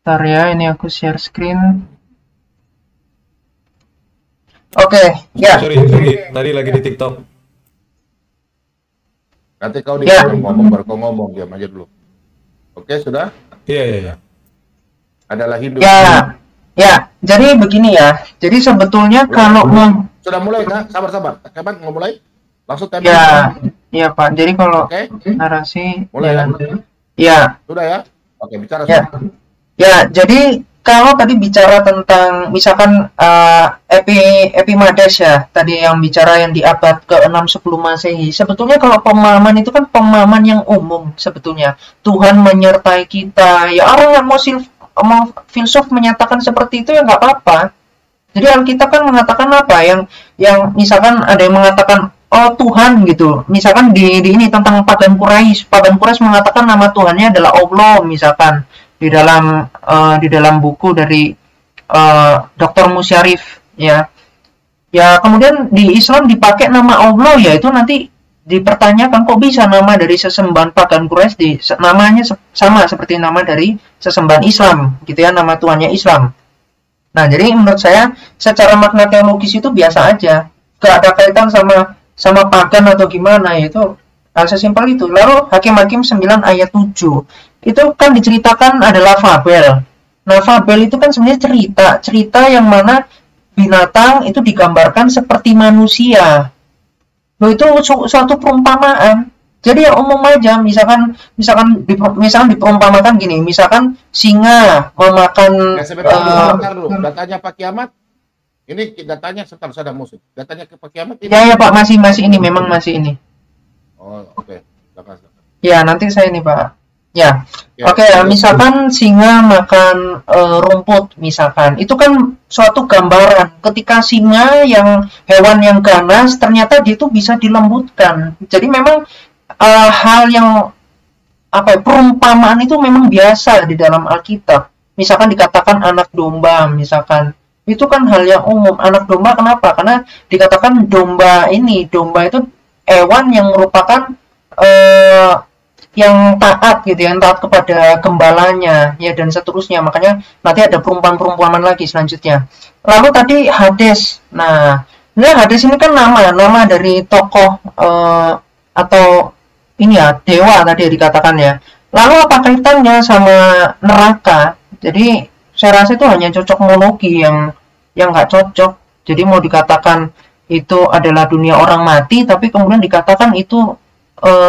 Bentar ya, ini aku share screen. Oke, ya. Sorry, tadi lagi di TikTok. Nanti kau Ya. ngomong baru kau ngomong, diam aja dulu. Oke, sudah? Iya. Adalah Hindu. Ya, ya. Jadi begini ya. Jadi sebetulnya kalau mau, Sudah mulai kah? Sabar. Kapan mau mulai? Langsung tembak. ya, ya Pak. Jadi kalau Oke, narasi, mulai ya, ya. ya, Sudah ya? Oke, bicara ya, sudah. ya. Jadi kalau tadi bicara tentang misalkan Epimades ya, tadi yang bicara yang di abad ke-6 sebelum Masehi. Sebetulnya kalau pemahaman itu kan pemahaman yang umum sebetulnya. Tuhan menyertai kita. Ya orang yang mau filsuf menyatakan seperti itu ya nggak apa-apa. Jadi Alkitab kan mengatakan apa? Yang misalkan ada yang mengatakan oh Tuhan gitu. Misalkan di ini tentang Pagan Quraisy. Pagan Quraisy mengatakan nama Tuhannya adalah Allah misalkan di dalam buku dari Dr. Musyarif ya. Ya kemudian di Islam dipakai nama Allah ya itu nanti dipertanyakan kok bisa nama dari sesembahan Pagan Quraisy namanya sama seperti nama dari sesembahan Islam gitu ya, nama Tuhannya Islam. Nah, jadi menurut saya secara makna teologis itu biasa aja. Gak ada kaitan sama pagan atau gimana, itu hal sesimpel itu. Lalu Hakim-Hakim 9 ayat 7. Itu kan diceritakan adalah fabel. Nah, fabel itu kan sebenarnya cerita yang mana binatang itu digambarkan seperti manusia. Loh, itu suatu perumpamaan. Jadi yang umum aja, misalkan diperumpamakan gini, misalkan singa memakan Ya, sebentar dulu. Datanya Pak Kiamat. Ini datanya sebentar ada musik. Datanya ke Pak Kiamat ini. ya Pak, masih ini, memang masih ini. Oh, oke. Silakan. Ya, nanti saya ini Pak. Ya, Ya, oke ya, misalkan singa makan rumput, misalkan. Itu kan suatu gambaran ketika singa yang hewan yang ganas, ternyata dia itu bisa dilembutkan. Jadi memang hal yang perumpamaan itu memang biasa di dalam Alkitab. Misalkan dikatakan anak domba, misalkan. Itu kan hal yang umum. Anak domba kenapa? Karena dikatakan domba itu hewan yang merupakan yang taat gitu, yang taat kepada gembalanya ya dan seterusnya. Makanya nanti ada perumpamaan lagi selanjutnya. Lalu tadi Hades. Nah, Hades ini kan nama dari tokoh atau ini ya, dewa tadi dikatakan ya. Lalu apa kaitannya sama neraka? Jadi saya rasa itu hanya cocokmologi yang nggak cocok. Jadi mau dikatakan itu adalah dunia orang mati, tapi kemudian dikatakan itu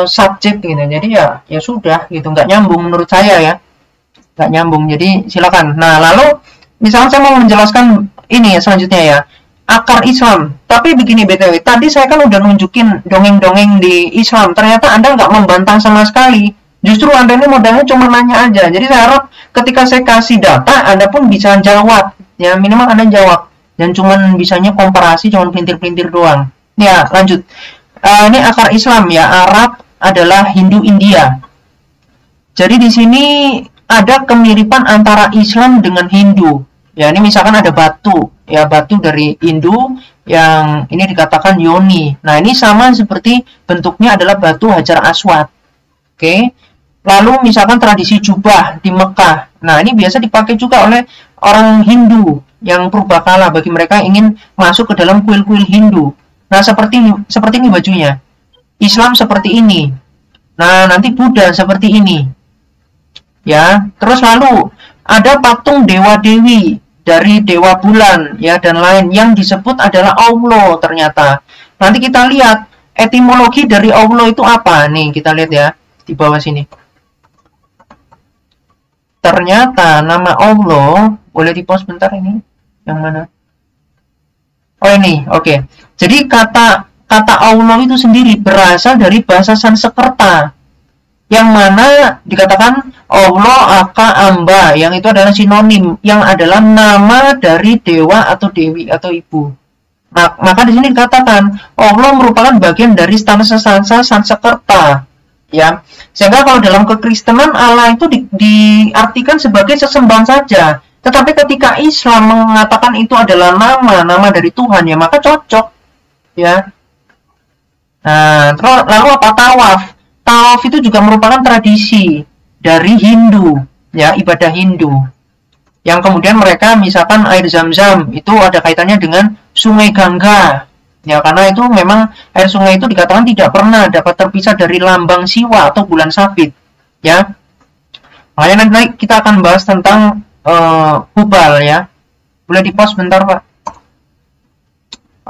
subjek gitu. Jadi ya sudah gitu, nggak nyambung menurut saya ya, nggak nyambung. Jadi silakan. Nah lalu misalnya saya mau menjelaskan ini ya selanjutnya ya, akar Islam. Tapi begini BTW, tadi saya kan udah nunjukin dongeng-dongeng di Islam. Ternyata Anda nggak membantah sama sekali. Justru Anda ini modalnya cuma nanya aja. Jadi saya harap ketika saya kasih data, Anda pun bisa jawab. Ya minimal Anda jawab. Dan cuma bisanya komparasi, cuma pelintir-pelintir doang. Ya lanjut. Ini akar Islam ya, Arab adalah Hindu India. Jadi di sini ada kemiripan antara Islam dengan Hindu. Ya ini misalkan ada batu, ya batu dari Hindu yang ini dikatakan yoni. Nah ini sama seperti bentuknya adalah batu Hajar Aswad. Oke. Lalu misalkan tradisi jubah di Mekah. Nah ini biasa dipakai juga oleh orang Hindu yang purbakala bagi mereka yang ingin masuk ke dalam kuil-kuil Hindu. Nah seperti ini bajunya. Islam seperti ini. Nah nanti Buddha seperti ini. Ya, terus lalu ada patung dewa-dewi dari dewa bulan ya dan lain yang disebut adalah Allah ternyata. Nanti kita lihat etimologi dari Allah itu apa nih, kita lihat ya di bawah sini. Ternyata nama Allah, boleh di-pause bentar ini. Yang mana? Oh ini, oke. Jadi kata Allah itu sendiri berasal dari bahasa Sanskerta. Yang mana dikatakan Allah Aka Amba, yang itu adalah sinonim, yang adalah nama dari dewa atau dewi atau ibu. Maka di sini dikatakan Allah merupakan bagian dari stansa Sanskerta, ya. Sehingga kalau dalam kekristenan Allah itu diartikan sebagai sesembahan saja. Tetapi ketika Islam mengatakan itu adalah nama dari Tuhan, ya maka cocok. ya. Nah, terus lalu apa tawaf? Tawaf itu juga merupakan tradisi dari Hindu, ya, ibadah Hindu. Yang kemudian mereka misalkan air Zam-Zam itu ada kaitannya dengan Sungai Gangga. Ya, karena itu memang air sungai itu dikatakan tidak pernah dapat terpisah dari lambang Siwa atau bulan sabit, ya. Makanya nanti kita akan bahas tentang Hubal, ya. Boleh di-pause bentar, Pak?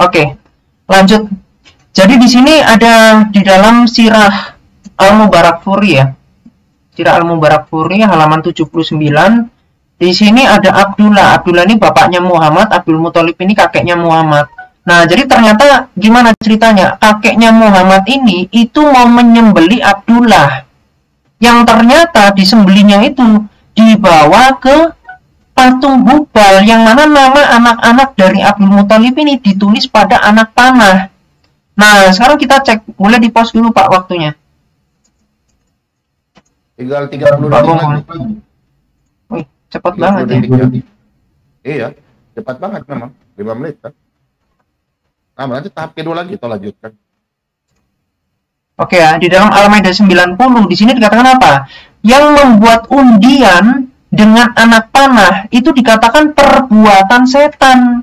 Oke, lanjut. Jadi di sini ada di dalam Sirah Al-Mubarakfuri, ya. Sirah Al-Mubarakfuri halaman 79. Di sini ada Abdullah. Abdullah ini bapaknya Muhammad, Abdul Muthalib ini kakeknya Muhammad. Nah, jadi ternyata gimana ceritanya? Kakeknya Muhammad ini itu mau menyembeli Abdullah. Yang ternyata disembelinya itu dibawa ke patung Hubal, yang mana nama anak-anak dari Abdul Muthalib ini ditulis pada anak panah. Nah, sekarang kita cek. Boleh di-pause dulu, Pak, waktunya. Tinggal 30 detik lagi. Wih, cepat banget ya. Iya, cepat banget memang. 5 menit kan. Nah, nanti tahap kedua lagi kita lanjutkan. Oke ya, di dalam Al-Maidah 90 di sini dikatakan apa? Yang membuat undian dengan anak panah itu dikatakan perbuatan setan.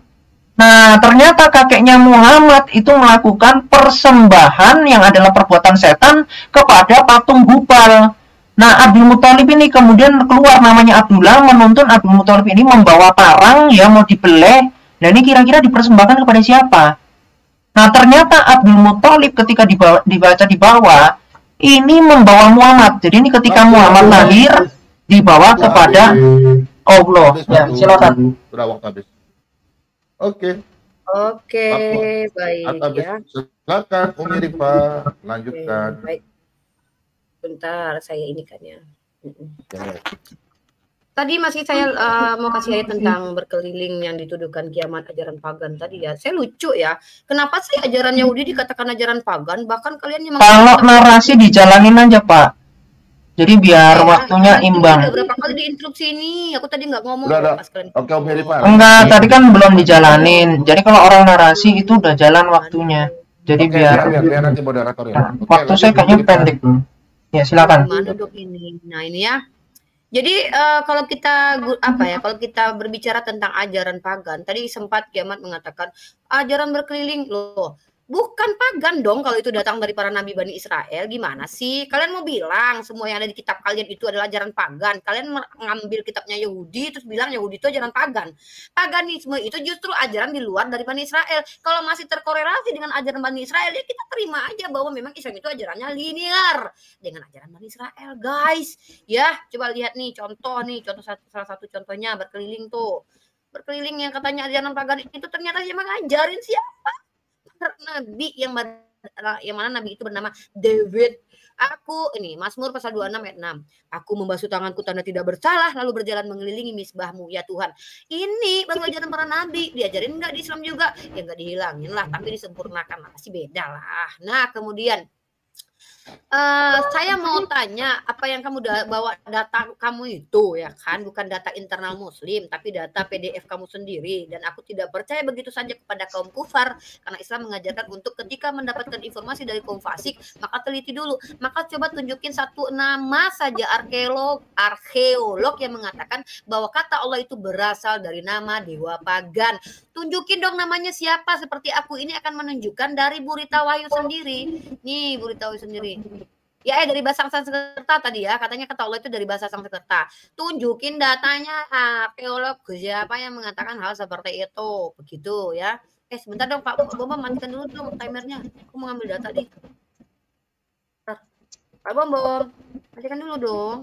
Nah, ternyata kakeknya Muhammad itu melakukan persembahan yang adalah perbuatan setan kepada patung Hubal. Nah, Abdul Muthalib ini kemudian keluar namanya Abdullah, menuntun Abdul Muthalib ini membawa parang ya mau dibeleh. Dan ini kira-kira dipersembahkan kepada siapa? Nah, ternyata Abdul Muthalib ketika dibaca di bawah ini membawa Muhammad. Jadi ini ketika Muhammad lahir dibawa kepada Allah. Ya, silakan. Sudah waktu habis. Oke. Oke, baik ya. Silakan Umi Rifa lanjutkan. Baik. Bentar, saya ini kan ya. Ya. Tadi masih saya mau kasih ayat tentang berkeliling yang dituduhkan kiamat ajaran pagan tadi ya. Saya lucu ya. Kenapa sih ajaran Yahudi dikatakan ajaran pagan? Bahkan kalian yang Kalau narasi dijalanin aja, Pak. Jadi biar waktunya imbang. Udah berapa kali diinstruksi ini? Aku tadi nggak ngomong. Udah. Pas kalian. Oke, Om Herifa. Enggak, tadi kan belum dijalanin. Jadi kalau orang narasi itu udah jalan waktunya. Jadi biar nanti moderator ya. waktu saya kayaknya pendek. Ya, silakan. Mana dok ini? Nah, ini ya. Jadi kalau kita kalau kita berbicara tentang ajaran pagan, tadi sempat Kiamat mengatakan ajaran berkeliling loh. Bukan pagan dong kalau itu datang dari para nabi Bani Israel. Gimana sih? Kalian mau bilang semua yang ada di kitab kalian itu adalah ajaran pagan. Kalian mengambil kitabnya Yahudi terus bilang Yahudi itu ajaran pagan. Paganisme itu justru ajaran di luar dari Bani Israel. Kalau masih terkorelasi dengan ajaran Bani Israel, ya kita terima aja bahwa memang Islam itu ajarannya linear dengan ajaran Bani Israel, guys. Ya, coba lihat nih contoh salah satu contohnya berkeliling tuh. Berkeliling yang katanya ajaran pagan itu ternyata emang ngajarin siapa? Nabi yang mana nabi itu bernama David. Aku ini Mazmur pasal 26 ayat 6. Aku membasuh tanganku tanda tidak bersalah lalu berjalan mengelilingi misbahmu ya Tuhan. Ini baru ajaran para nabi. Diajarin enggak di Islam juga? Ya enggak dihilangin lah, tapi disempurnakan lah. Pasti beda lah. Nah, kemudian saya mau tanya apa yang kamu bawa data kamu itu ya kan, bukan data internal Muslim tapi data PDF kamu sendiri, dan aku tidak percaya begitu saja kepada kaum kufar karena Islam mengajarkan untuk ketika mendapatkan informasi dari kaum fasik maka teliti dulu. Maka coba tunjukin satu nama saja arkeolog yang mengatakan bahwa kata Allah itu berasal dari nama dewa pagan. Tunjukin dong namanya siapa. Seperti aku ini akan menunjukkan dari Burita Wahyu sendiri. Nih Burita Wahyu sendiri. Ya dari bahasa Sanskerta tadi ya, katanya kata Allah itu dari bahasa Sanskerta. Tunjukin datanya arkeolog siapa yang mengatakan hal seperti itu. Begitu ya. Sebentar dong Pak Bambang, matikan dulu dong timernya. Aku mau ngambil data nih. Pak Bambang, matikan dulu dong.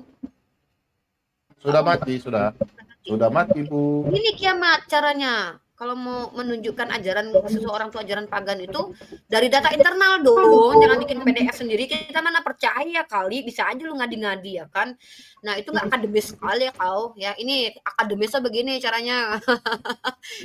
Sudah mati, sudah mati Bu. Ini kiamat caranya. Kalau mau menunjukkan ajaran seseorang tuh ajaran pagan itu dari data internal dong, jangan bikin PDF sendiri. Kita mana percaya kali, bisa aja lu ngadi-ngadi ya kan. Nah itu nggak akademis sekali ya kau ya. Ini akademisnya begini caranya.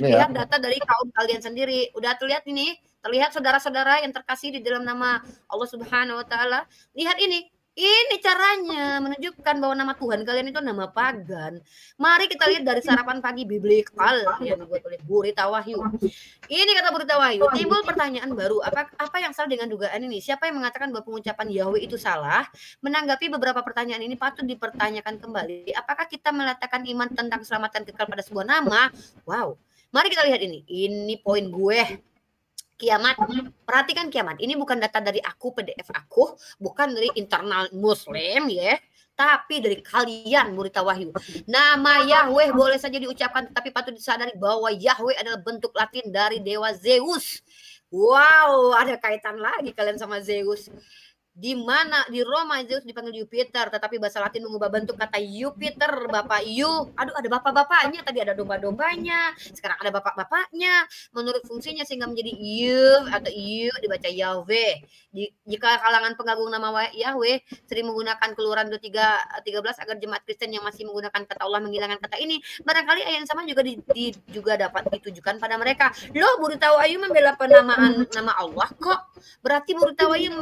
Lihat data dari kaum kalian sendiri. Udah terlihat ini, terlihat saudara-saudara yang terkasih di dalam nama Allah Subhanahu Wa Taala. Lihat ini. Ini caranya menunjukkan bahwa nama Tuhan kalian itu nama pagan. Mari kita lihat dari sarapan pagi biblikal yang dibuat oleh Burita Wahyu. Ini kata Burita Wahyu, timbul pertanyaan baru. Apa yang salah dengan dugaan ini? Siapa yang mengatakan bahwa pengucapan Yahweh itu salah? Menanggapi beberapa pertanyaan ini patut dipertanyakan kembali. Apakah kita meletakkan iman tentang keselamatan kekal pada sebuah nama? Wow. Mari kita lihat ini. Ini poin gue. Kiamat, perhatikan kiamat. Ini bukan data dari aku, PDF aku, bukan dari internal Muslim ya, tapi dari kalian Burita Wahyu. Nama Yahweh boleh saja diucapkan, tetapi patut disadari bahwa Yahweh adalah bentuk Latin dari dewa Zeus. Wow, ada kaitan lagi kalian sama Zeus. Di mana di Roma Zeus dipanggil Jupiter, tetapi bahasa Latin mengubah bentuk kata Jupiter, Bapak Yu. Aduh, ada bapak-bapaknya, tadi ada domba-dombanya, sekarang ada bapak-bapaknya menurut fungsinya sehingga menjadi Yu atau Yu dibaca Yahweh. Jika kalangan pengagum nama Yahweh sering menggunakan Keluaran 2:13 agar jemaat Kristen yang masih menggunakan kata Allah menghilangkan kata ini, barangkali ayat yang sama juga juga dapat ditujukan pada mereka. Loh, Burita Wahyu membela penamaan nama Allah kok. Berarti Burita Wahyu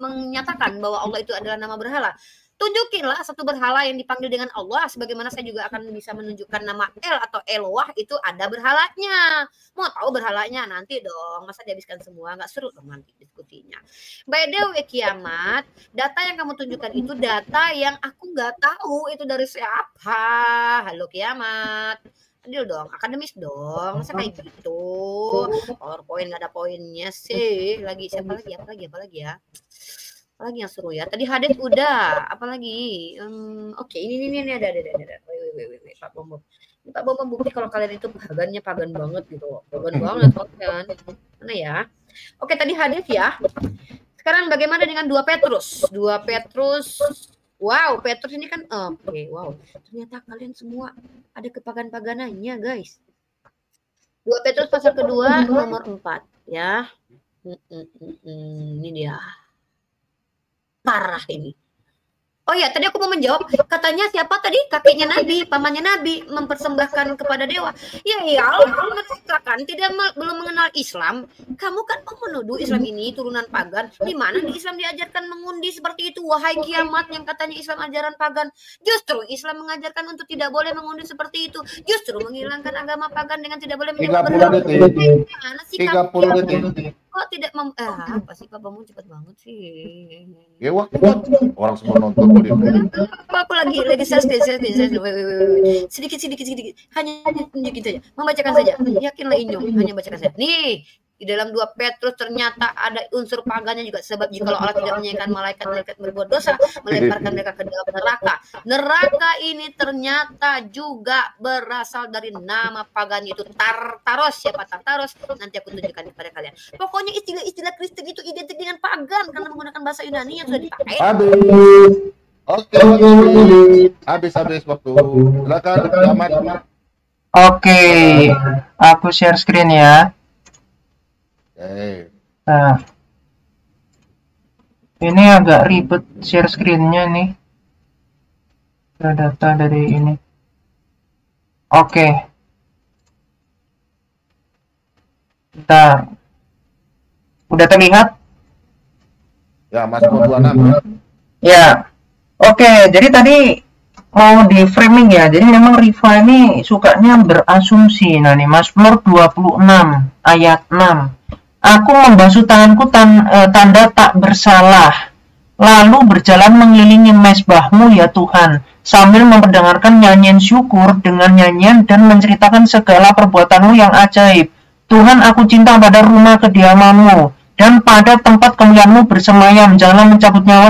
menyatakan bahwa Allah itu adalah nama berhala. Tunjukinlah satu berhala yang dipanggil dengan Allah, sebagaimana saya juga akan bisa menunjukkan nama El atau Eloah itu ada berhalanya. Mau tahu berhalanya? Nanti dong, masa dihabiskan semua, nggak seru dong nanti diskusinya. By the way, kiamat, data yang kamu tunjukkan itu data yang aku nggak tahu itu dari siapa. Halo kiamat. Adil dong, akademis dong, masa kayak gitu. PowerPoint nggak ada poinnya sih. Lagi siapa lagi? Apa lagi ya? Apalagi yang seru ya? Tadi hadits udah. Apalagi? Oke, ini ada. Wait, Pak Bom. Pak Bom membukti kalau kalian itu pagannya pagan banget gitu. Pagan banget kan? Mana ya? Oke, tadi hadits ya. Sekarang bagaimana dengan 2 Petrus? 2 Petrus. Wow, Petrus ini kan oke, wow. Ternyata kalian semua ada kepagan-paganannya, guys. 2 Petrus pasal kedua nomor 4 ya. Ini dia. Parah ini. Oh ya, tadi aku mau menjawab. Katanya siapa tadi? Kakeknya Nabi, pamannya Nabi mempersembahkan kepada dewa. Ya kan belum mengenal Islam. Kamu kan menuduh Islam ini turunan pagan. Di mana di Islam diajarkan mengundi seperti itu? Wahai kiamat yang katanya Islam ajaran pagan. Justru Islam mengajarkan untuk tidak boleh mengundi seperti itu. Justru menghilangkan agama pagan dengan tidak boleh menyembah berhala. Gimana sih kamu? Kok tidak apa sih Pak Bambang cepat banget sih. Ya waktu orang semua nonton dia. Aku lagi sedikit. Hanya tunjukin saja. Membacakan saja. Yakinlah Inyong, hanya bacakan saja. Nih, di dalam 2 Petrus ternyata ada unsur pagannya juga, sebab jikalau Allah tidak menyayangkan malaikat berbuat dosa, melemparkan mereka ke dalam neraka. Neraka ini ternyata juga berasal dari nama pagan itu Tartaros. Siapa Tartaros? Nanti aku tunjukkan kepada kalian. Pokoknya istilah-istilah Kristen itu identik dengan pagan karena menggunakan bahasa Yunani yang sudah dipakai. Oke. Habis waktu. Silakan kiamat. Oke, aku share screen ya. Nah, ini agak ribet share screen-nya nih. Ada data dari ini. Oke. Bentar. Udah terlihat? Ya, Mas 26. Ya. Oke, jadi tadi mau di framing ya. Jadi memang Riva ini sukanya berasumsi. Nah, nih Mazmur 26 ayat 6. Aku membasuh tanganku tanda tak bersalah, lalu berjalan mengelilingi mezbahmu ya Tuhan, sambil memperdengarkan nyanyian syukur dengan nyanyian dan menceritakan segala perbuatanmu yang ajaib. Tuhan, aku cinta pada rumah kediamanmu dan pada tempat kemuliaanmu bersemayam, janganlah mencabut nyawa.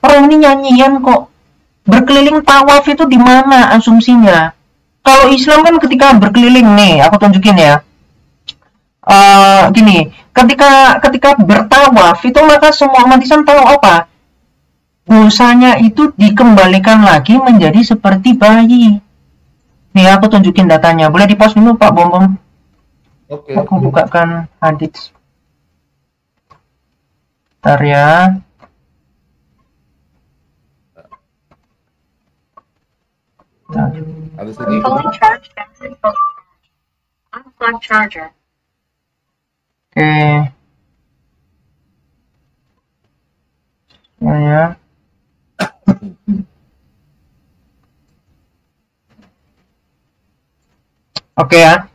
Orang ini nyanyian kok. Berkeliling tawaf itu di mana asumsinya? Kalau Islam kan ketika berkeliling nih, aku tunjukin ya. Gini, ketika bertawaf itu maka semua umat Islam tahu apa? Dosanya itu dikembalikan lagi menjadi seperti bayi. Nih aku tunjukin datanya. Boleh di-pause dulu Pak Bom. Oke. Aku bukakan hadits. Bentar ya. Habis ini. Unplug charger. Oke. Ya. Oke ya.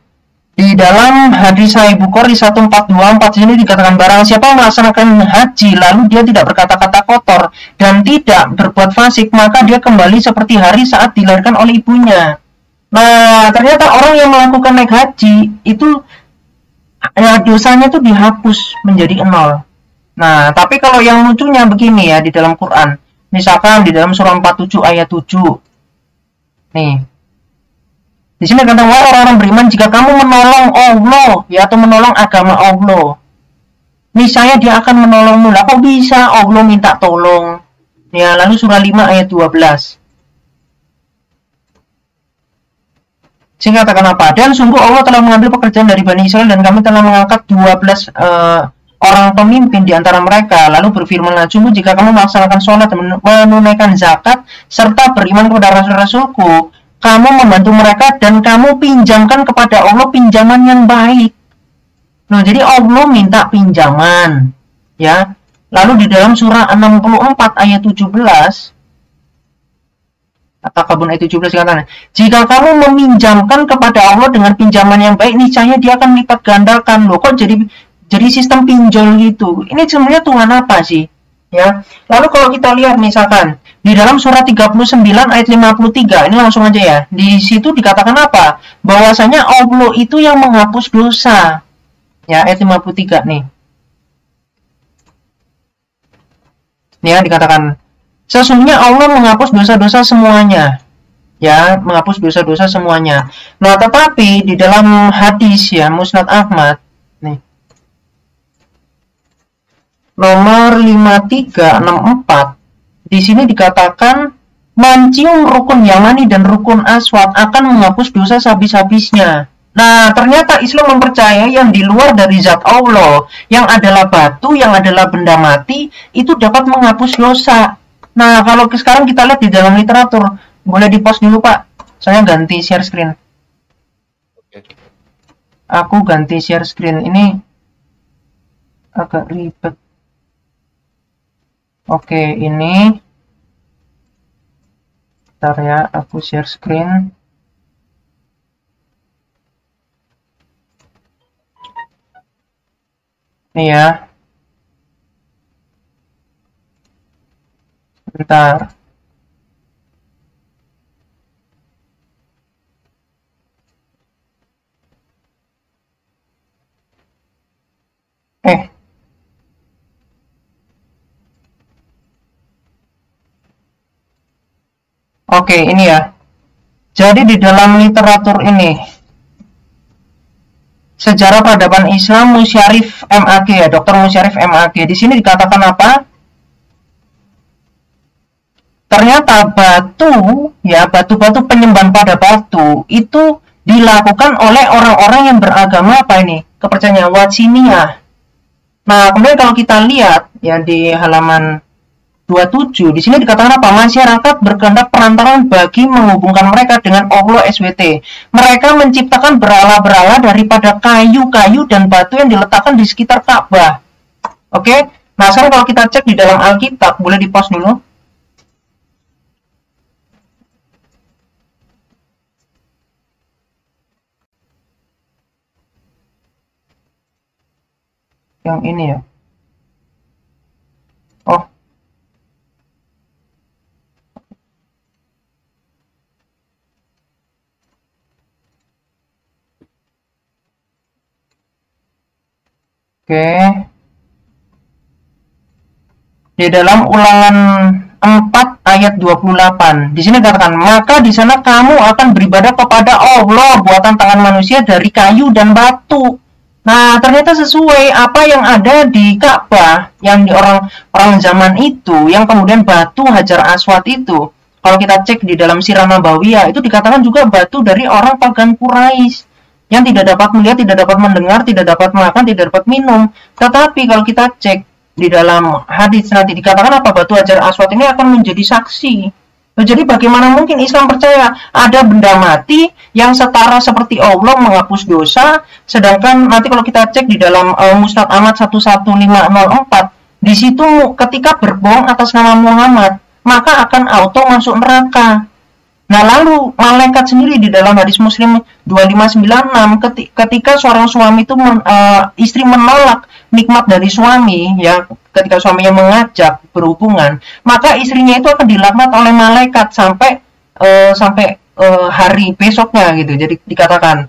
Di dalam hadis Sahih Bukhari 1424 sini dikatakan barang siapa melaksanakan haji lalu dia tidak berkata-kata kotor dan tidak berbuat fasik, maka dia kembali seperti hari saat dilahirkan oleh ibunya. Nah, ternyata orang yang melakukan naik haji itu ya, dosanya itu dihapus menjadi 0. Nah, tapi kalau yang lucunya begini ya di dalam Quran. Misalkan di dalam surah 47 ayat 7. Nih. Di sini kata orang-orang beriman, jika kamu menolong Allah ya atau menolong agama Allah, niscaya dia akan menolongmu. Lah kok bisa Allah minta tolong? Ya, lalu surah 5 ayat 12. Sehingga katakan apa? Dan sungguh Allah telah mengambil pekerjaan dari Bani Israel dan kami telah mengangkat 12 orang pemimpin di antara mereka. Lalu berfirmanlah, sungguh jika kamu melaksanakan sholat dan menunaikan zakat serta beriman kepada rasul-rasulku, kamu membantu mereka dan kamu pinjamkan kepada Allah pinjaman yang baik. Nah, jadi Allah minta pinjaman, ya. Lalu di dalam surah 64 ayat 17, At-Takabun ayat 17 katanya, jika kamu meminjamkan kepada Allah dengan pinjaman yang baik, niscaya dia akan lipat gandakan. Loh, kok jadi sistem pinjol gitu? Ini sebenarnya Tuhan apa sih? Ya. Lalu kalau kita lihat misalkan di dalam surah 39 ayat 53, ini langsung aja ya. Di situ dikatakan apa? Bahwasanya Allah itu yang menghapus dosa. Ya, ayat 53 nih. Ya, dikatakan sesungguhnya Allah menghapus dosa-dosa semuanya. Ya, menghapus dosa-dosa semuanya. Nah, tetapi di dalam hadis ya Musnad Ahmad nih. Nomor 5364 di sini dikatakan mencium rukun Yamani dan rukun Aswad akan menghapus dosa sehabis-habisnya. Nah, ternyata Islam mempercayai yang di luar dari zat Allah, yang adalah batu, yang adalah benda mati, itu dapat menghapus dosa. Nah, kalau sekarang kita lihat di dalam literatur, boleh di-post dulu Pak. Saya ganti share screen. Aku ganti share screen. Ini agak ribet. Oke, ini bentar ya, aku share screen. Ini ya. Bentar. Oke, ini ya. Jadi di dalam literatur ini, Sejarah Peradaban Islam Musyarif MAG ya, Dr. Musyarif MAG. Di sini dikatakan apa? Ternyata batu, ya batu-batu penyembahan pada batu itu dilakukan oleh orang-orang yang beragama apa ini? Kepercayaan Watsiniyah. Nah, kemudian kalau kita lihat ya di halaman 27, di sini dikatakan apa? Masyarakat berkehendak perantaraan bagi menghubungkan mereka dengan Allah SWT. Mereka menciptakan berhala-berhala daripada kayu-kayu dan batu yang diletakkan di sekitar Ka'bah. Oke? Nah, sekarang kalau kita cek di dalam Alkitab, boleh di-pause dulu. Yang ini ya. Oh. Oke. Di dalam Ulangan 4 ayat 28. Di sini dikatakan, maka di sana kamu akan beribadah kepada Allah buatan tangan manusia dari kayu dan batu. Nah, ternyata sesuai apa yang ada di Ka'bah, yang di orang zaman itu, yang kemudian batu Hajar Aswad itu. Kalau kita cek di dalam Sirah Nabawiyah, itu dikatakan juga batu dari orang pagan Quraisy yang tidak dapat melihat, tidak dapat mendengar, tidak dapat makan, tidak dapat minum. Tetapi kalau kita cek di dalam hadis nanti dikatakan apa? Batu Hajar Aswad ini akan menjadi saksi. Jadi bagaimana mungkin Islam percaya ada benda mati yang setara seperti Allah menghapus dosa, sedangkan nanti kalau kita cek di dalam Musnad Ahmad 11504 Di situ ketika berbohong atas nama Muhammad, maka akan auto masuk neraka. Nah, lalu malaikat sendiri di dalam hadis Muslim 2596 ketika seorang suami itu istri menolak nikmat dari suami, ya, ketika suaminya mengajak berhubungan, maka istrinya itu akan dilaknat oleh malaikat sampai hari besoknya gitu. Jadi dikatakan,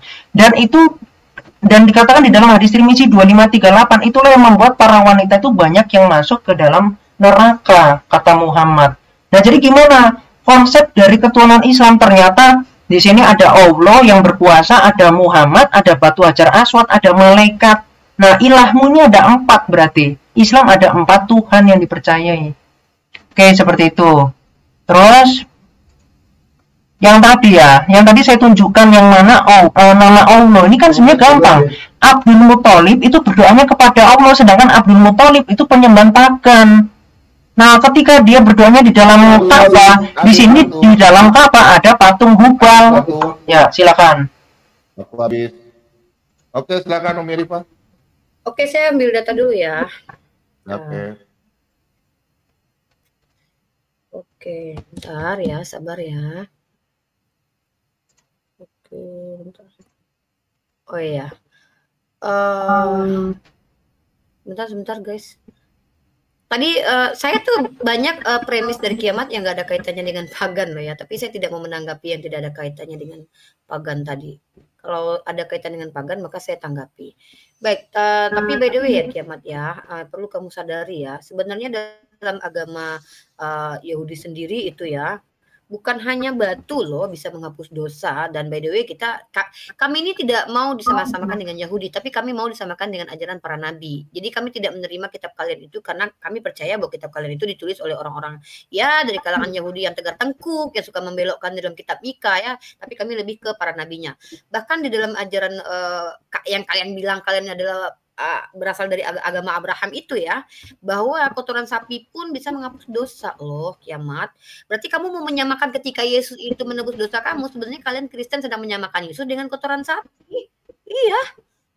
dan dikatakan di dalam hadis Tirmizi 2538, itulah yang membuat para wanita itu banyak yang masuk ke dalam neraka, kata Muhammad. Nah, jadi gimana konsep dari ketuhanan Islam? Ternyata di sini ada Allah yang berkuasa, ada Muhammad, ada batu hajar aswad, ada malaikat. Nah, ilahmu ini ada 4 berarti. Islam ada 4 Tuhan yang dipercayai. Oke, seperti itu. Terus yang tadi saya tunjukkan yang mana nama Allah ini kan sebenarnya gampang. Abdul Muthalib itu berdoanya kepada Allah, sedangkan Abdul Muthalib itu penyembah pagan. Nah, ketika dia berdoanya di dalam Ka'bah, di sini di dalam Ka'bah ada patung Hubal. Ya, silakan. Aku habis. Oke, silakan Om Irifa. Oke, saya ambil data dulu ya. Oke. Oke, bentar ya, sabar ya. Oke, bentar. Oh iya. Sebentar guys. Tadi saya tuh banyak premis dari kiamat yang nggak ada kaitannya dengan pagan loh ya. Tapi saya tidak mau menanggapi yang tidak ada kaitannya dengan pagan tadi. Kalau ada kaitan dengan pagan maka saya tanggapi. Baik, tapi by the way ya kiamat ya, perlu kamu sadari ya. Sebenarnya dalam agama Yahudi sendiri itu ya, bukan hanya batu loh bisa menghapus dosa. Dan by the way kami ini tidak mau disamakan dengan Yahudi, tapi kami mau disamakan dengan ajaran para nabi. Jadi kami tidak menerima kitab kalian itu karena kami percaya bahwa kitab kalian itu ditulis oleh orang-orang ya dari kalangan Yahudi yang tegar tengkuk, yang suka membelokkan dalam kitab Mika ya. Tapi kami lebih ke para nabinya. Bahkan di dalam ajaran yang kalian bilang kalian adalah berasal dari agama Abraham itu ya, bahwa kotoran sapi pun bisa menghapus dosa loh kiamat. Berarti kamu mau menyamakan ketika Yesus itu menebus dosa kamu, sebenarnya kalian Kristen sedang menyamakan Yesus dengan kotoran sapi. Iya,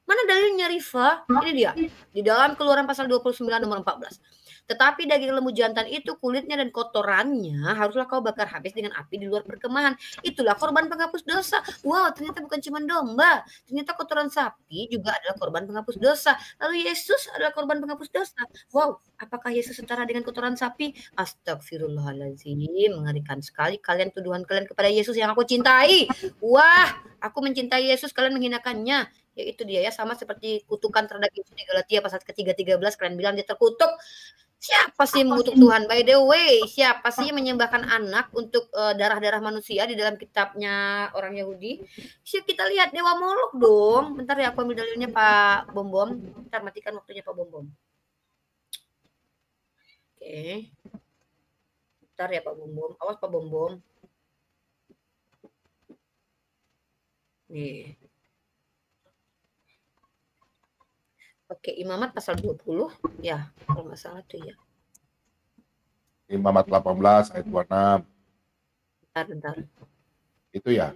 mana dalilnya Rifa? Ini dia, di dalam Keluaran pasal 29 nomor 14. Tetapi daging lembu jantan itu, kulitnya dan kotorannya haruslah kau bakar habis dengan api di luar perkemahan. Itulah korban penghapus dosa. Wow, ternyata bukan cuma domba. Ternyata kotoran sapi juga adalah korban penghapus dosa. Lalu Yesus adalah korban penghapus dosa. Wow, apakah Yesus setara dengan kotoran sapi? Astagfirullahaladzim, mengerikan sekali kalian tuduhan kalian kepada Yesus yang aku cintai. Wah, aku mencintai Yesus, kalian menghinakannya. Ya itu dia ya, sama seperti kutukan terhadap Yesus di Galatia pasal ketiga 13, kalian bilang dia terkutuk. Siapa sih yang mengutuk Tuhan? By the way, siapa sih yang menyembahkan anak untuk darah-darah manusia di dalam kitabnya orang Yahudi? Kita lihat Dewa Molok dong. Bentar ya, aku ambil dalilnya Pak Bom. Bentar, matikan waktunya Pak Bom. Oke. Bentar ya Pak Bom. Awas Pak Bom. Nih. Oke, Imamat pasal 20 ya, kalau nggak salah tuh ya. Imamat 18 ayat 26. Bentar. Itu ya.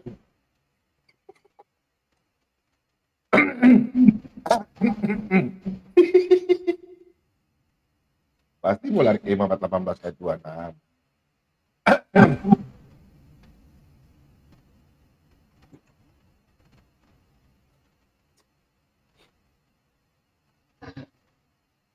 Pasti mulai ke Imamat 18 ayat 26.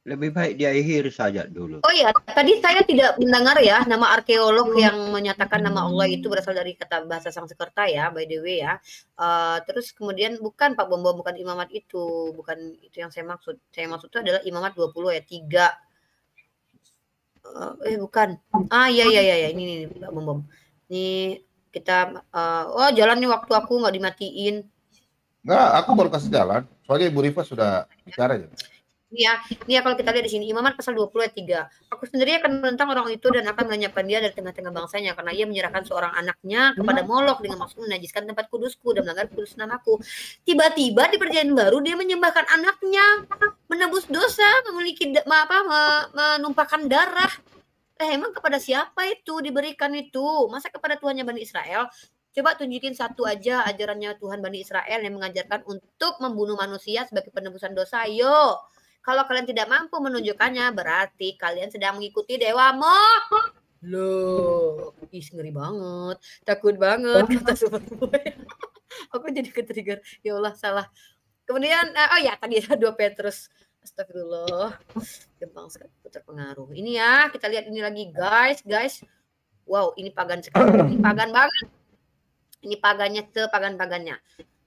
Lebih baik di akhir saja dulu. Oh ya, tadi saya tidak mendengar ya nama arkeolog yang menyatakan nama Allah itu berasal dari kata bahasa Sanskerta ya, by the way ya. Terus kemudian bukan Pak Bom, bukan Imamat itu, bukan itu yang saya maksud. Saya maksud itu adalah Imamat 20 ayat 3. Bukan. Iya, ini Pak Bom. Ini kita jalan nih, waktu aku nggak dimatiin. Nggak, aku baru kasih jalan. Soalnya Ibu Rifa sudah bicara ya. Iya, kalau kita lihat di sini Imamat pasal 20 ayat 3. Aku sendiri akan menentang orang itu dan akan melenyapkan dia dari tengah-tengah bangsanya karena ia menyerahkan seorang anaknya kepada Molok dengan maksud menajiskan tempat kudusku dan melanggar kudus namaku. Tiba-tiba di perjanjian baru dia menyembahkan anaknya, menebus dosa, menumpahkan darah. Emang kepada siapa itu diberikan itu? Masa kepada Tuhannya Bani Israel? Coba tunjukin satu aja ajarannya Tuhan Bani Israel yang mengajarkan untuk membunuh manusia sebagai penebusan dosa. Yo. Kalau kalian tidak mampu menunjukkannya, berarti kalian sedang mengikuti dewamu. Loh, ih ngeri banget, takut banget kata Superboy. Aku jadi ke-trigger. Ya Allah, salah. Kemudian, oh ya tadi 2 Petrus. Astagfirullah. Gampang sekali terpengaruh. Ini ya, kita lihat ini lagi guys. Wow, ini pagan sekali. Ini pagan banget. Ini pagannya sepagan-pagannya.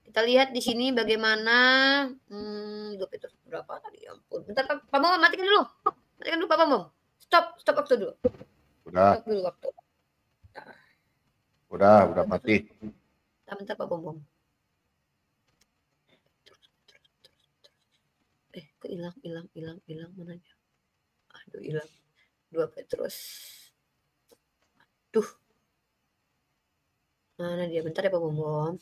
Kita lihat di sini bagaimana 2 Petrus berapa tadi? Ya ampun. Bentar Pak Bom, matikan dulu. Matikan dulu Pak Bom. Stop waktu dulu. Udah. Stop dulu waktu. Udah mati. Bentar Pak Bom. Kok hilang mananya? Aduh, hilang. 2 Petrus. Duh. Mana dia? Bentar ya Pak Bom.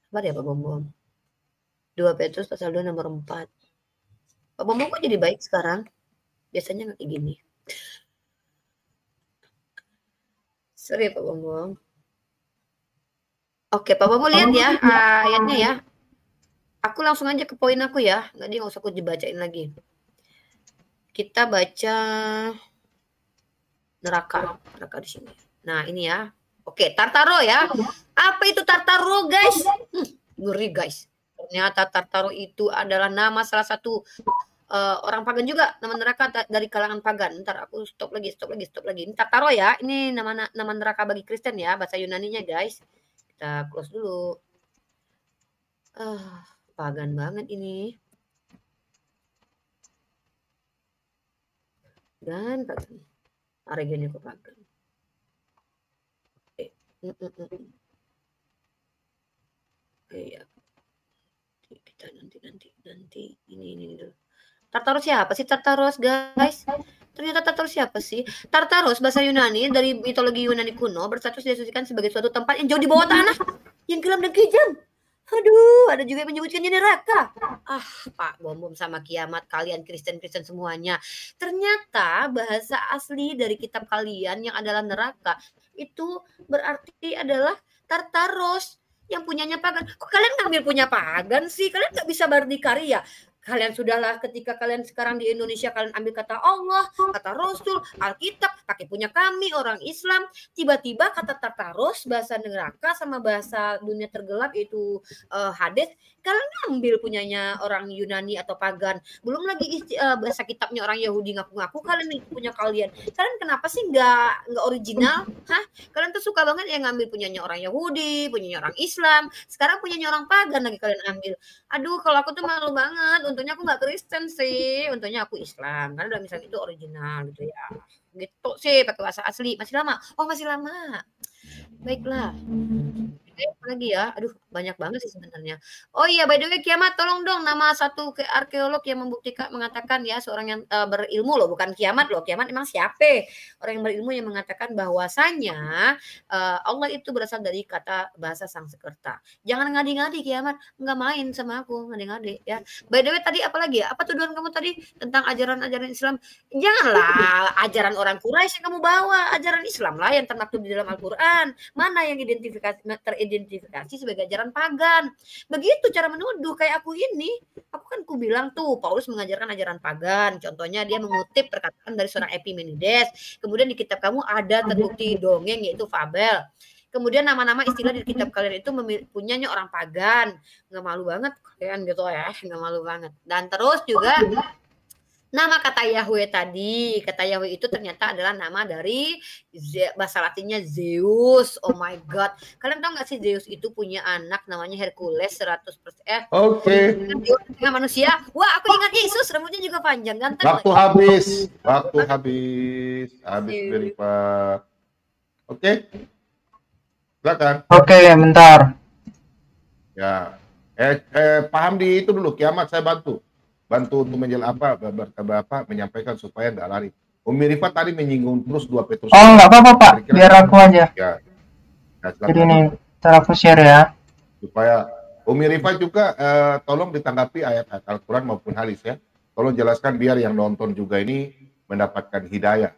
Sabar ya Pak Bom. 2 Petrus pasal 2 nomor 4. Pak Bom kok jadi baik sekarang? Biasanya nggak kayak gini. Sorry Pak Bom. Oke, Pak Bom lihat ya ayatnya ya. Aku langsung aja ke poin aku ya. Nggak usah aku dibacain lagi. Kita baca neraka di sini. Nah, ini ya. Oke, Tartaro ya. Apa itu Tartaro, guys? Ngeri, guys. Ternyata Tartaro itu adalah nama salah satu orang pagan juga, nama neraka dari kalangan pagan. Ntar aku stop lagi. Ini Tartaro ya. Ini nama neraka bagi Kristen ya, bahasa Yunaninya, guys. Kita close dulu. Pagan banget ini. Dan pagan. Aregennya kok pagan. Iya. Kita nanti ini dulu. Tartaros siapa sih Tartaros, guys? Ternyata Tartaros siapa sih? Tartaros bahasa Yunani dari mitologi Yunani kuno berstatus diasosiasikan sebagai suatu tempat yang jauh di bawah tanah, yang gelap dan kejam. Aduh, ada juga yang menyebutkannya neraka. Pak Bom sama kiamat kalian Kristen semuanya. Ternyata bahasa asli dari kitab kalian yang adalah neraka itu berarti adalah Tartaros yang punyanya pagan. Kok kalian ngambil punya pagan sih? Kalian nggak bisa berdikari ya? Kalian sudahlah ketika kalian sekarang di Indonesia kalian ambil kata Allah, kata Rasul, Alkitab, pakai punya kami orang Islam, tiba-tiba kata Tartaros, bahasa neraka sama bahasa dunia tergelap itu Hades, kalian ambil punyanya orang Yunani atau pagan. Belum lagi bahasa kitabnya orang Yahudi ngaku-ngaku kalian itu punya kalian. Kalian kenapa sih nggak original? Hah? Kalian tuh suka banget yang ngambil punyanya orang Yahudi, punyanya orang Islam, sekarang punyanya orang pagan lagi kalian ambil. Aduh, kalau aku tuh malu banget. Untungnya aku nggak Kristen sih, untungnya aku Islam karena udah misalnya itu original gitu ya, gitu sih pakai bahasa asli. Masih lama? Oh masih lama, baiklah. Lagi ya, aduh banyak banget sih sebenarnya. Oh iya, by the way Kiamat, tolong dong nama satu arkeolog yang mengatakan ya, seorang yang berilmu loh, bukan Kiamat loh. Kiamat emang siapa? Orang yang berilmu yang mengatakan bahwasanya Allah itu berasal dari kata bahasa Sanskerta. Jangan ngadi-ngadi Kiamat, nggak main sama aku ngadi-ngadi ya. By the way tadi apa lagi ya? Apa tuduhan kamu tadi tentang ajaran-ajaran Islam? Janganlah ajaran orang Quraisy yang kamu bawa, ajaran Islam lah yang termaktub di dalam Al-Qur'an. Mana yang teridentifikasi sebagai ajaran pagan. Begitu cara menuduh kayak aku ini. Aku kan bilang tuh Paulus mengajarkan ajaran pagan. Contohnya dia mengutip perkataan dari seorang Epimenides. Kemudian di kitab kamu ada terbukti dongeng yaitu fabel. Kemudian nama-nama istilah di kitab kalian itu punyanya orang pagan. Nggak malu banget kalian gitu ya. Nggak malu banget. Dan terus juga nama kata Yahweh tadi, kata Yahweh itu ternyata adalah nama dari bahasa Latinnya Zeus. Oh my God. Kalian tahu nggak sih Zeus itu punya anak namanya Hercules 100%. Oke. Dengan manusia. Wah, aku ingat Yesus, rambutnya juga panjang, ganteng. Waktu habis. Habis beripat. Oke. Silakan. Oke, bentar. Ya. Paham di itu dulu, Kiamat saya bantu untuk menyampaikan supaya nggak lari. Umi Rifat tadi menyinggung terus 2 Petrus. Oh, nggak apa-apa Pak, biar aku aja. Ya. Nah, jadi nih, ntar aku share ya. Supaya Umi Rifat juga tolong ditanggapi ayat Al-Quran maupun hadis ya. Tolong jelaskan biar yang nonton juga ini mendapatkan hidayah.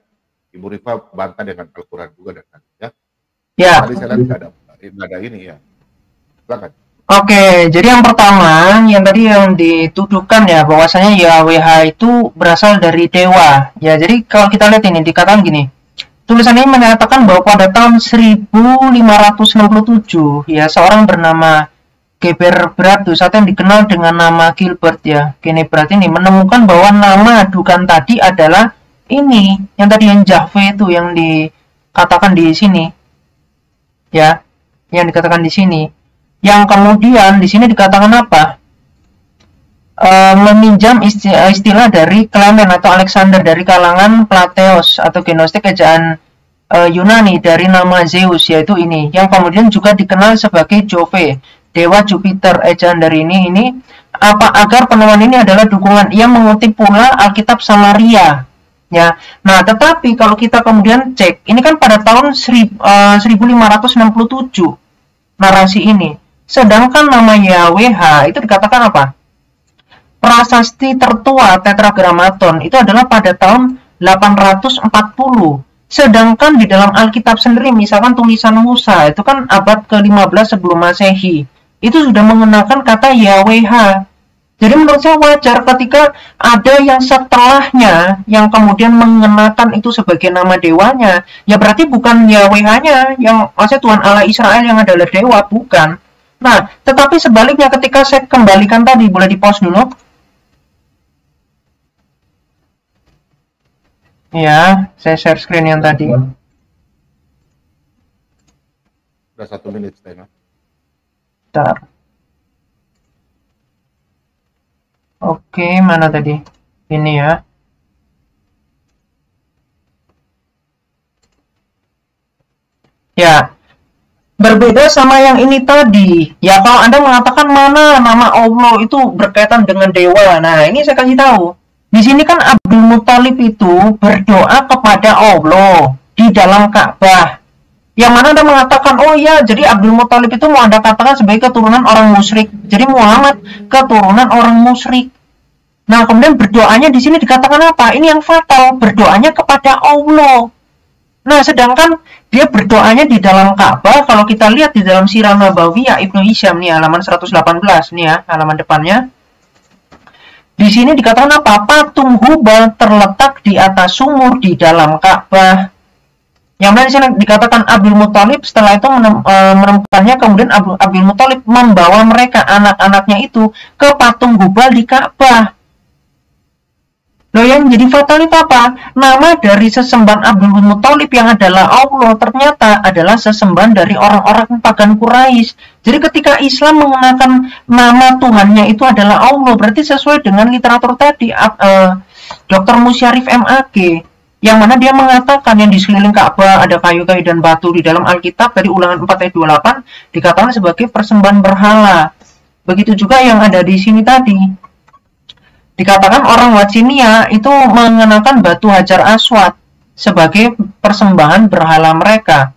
Ibu Rifat bantah dengan Al-Quran juga dan hadis ya. Ya. Tadi saya lihat nggak ada ini ya. Silakan. Oke, jadi yang pertama, yang tadi yang dituduhkan ya, bahwasanya YHWH itu berasal dari dewa. Ya, jadi kalau kita lihat ini, dikatakan gini, tulisan ini menyatakan bahwa pada tahun 1567, ya, seorang bernama Geberbradus atau yang dikenal dengan nama Gilbert ya, Genebrad ini menemukan bahwa nama dukan tadi adalah ini, yang tadi yang Jahwe itu yang dikatakan di sini. Ya, yang dikatakan di sini. Yang kemudian di sini dikatakan apa? Meminjam istilah dari Clement atau Alexander dari kalangan Plateos atau Gnostik ejaan Yunani dari nama Zeus, yaitu ini, yang kemudian juga dikenal sebagai Jove, dewa Jupiter. Ejaan dari ini agar penemuan ini adalah dukungan. Ia mengutip pula Alkitab Samaria. Ya, nah tetapi kalau kita kemudian cek, ini kan pada tahun 1567 narasi ini. Sedangkan nama YHWH itu dikatakan apa? Prasasti tertua Tetragrammaton itu adalah pada tahun 840. Sedangkan di dalam Alkitab sendiri, misalkan tulisan Musa, itu kan abad ke-15 sebelum Masehi, itu sudah mengenakan kata YHWH. Jadi menurut saya wajar ketika ada yang setelahnya yang kemudian mengenakan itu sebagai nama dewanya, ya berarti bukan YHWH-nya, yang maksudnya Tuhan Allah Israel yang adalah dewa, bukan. Nah, tetapi sebaliknya ketika saya kembalikan tadi, boleh di-pause dulu? Ya, saya share screen yang tadi. Udah 1 menit setengah. Bentar. Oke, mana tadi? Ini ya. Ya. Berbeda sama yang ini tadi. Ya, kalau Anda mengatakan mana nama Allah itu berkaitan dengan dewa. Nah, ini saya kasih tahu. Di sini kan Abdul Muthalib itu berdoa kepada Allah di dalam Ka'bah. Yang mana Anda mengatakan, oh ya, jadi Abdul Muthalib itu mau Anda katakan sebagai keturunan orang musyrik. Jadi Muhammad keturunan orang musyrik. Nah, kemudian berdoanya di sini dikatakan apa? Ini yang fatal, berdoanya kepada Allah. Nah, sedangkan dia berdoanya di dalam Ka'bah. Kalau kita lihat di dalam Sirah Nabawiyah Ibnu Hisham nih, halaman 118 nih ya, halaman depannya. Di sini dikatakan apa? Patung Hubal terletak di atas sumur di dalam Ka'bah. Yang mana di sini dikatakan Abdul Muthalib setelah itu menemukannya, kemudian Abdul Muthalib membawa mereka anak-anaknya itu ke patung Hubal di Ka'bah. Loh, yang jadi fatal itu apa? Nama dari sesembahan Abdul Muthalib yang adalah Allah ternyata adalah sesembahan dari orang-orang pagan Quraisy. Jadi ketika Islam mengenakan nama Tuhannya itu adalah Allah, berarti sesuai dengan literatur tadi, Dr. Musyarif MAG, yang mana dia mengatakan yang di sekeliling Ka'bah ada kayu-kayu dan batu. Di dalam Alkitab tadi Ulangan 4 ayat 28 dikatakan sebagai persembahan berhala. Begitu juga yang ada di sini tadi. Dikatakan orang Watsinia itu mengenakan batu Hajar Aswad sebagai persembahan berhala mereka.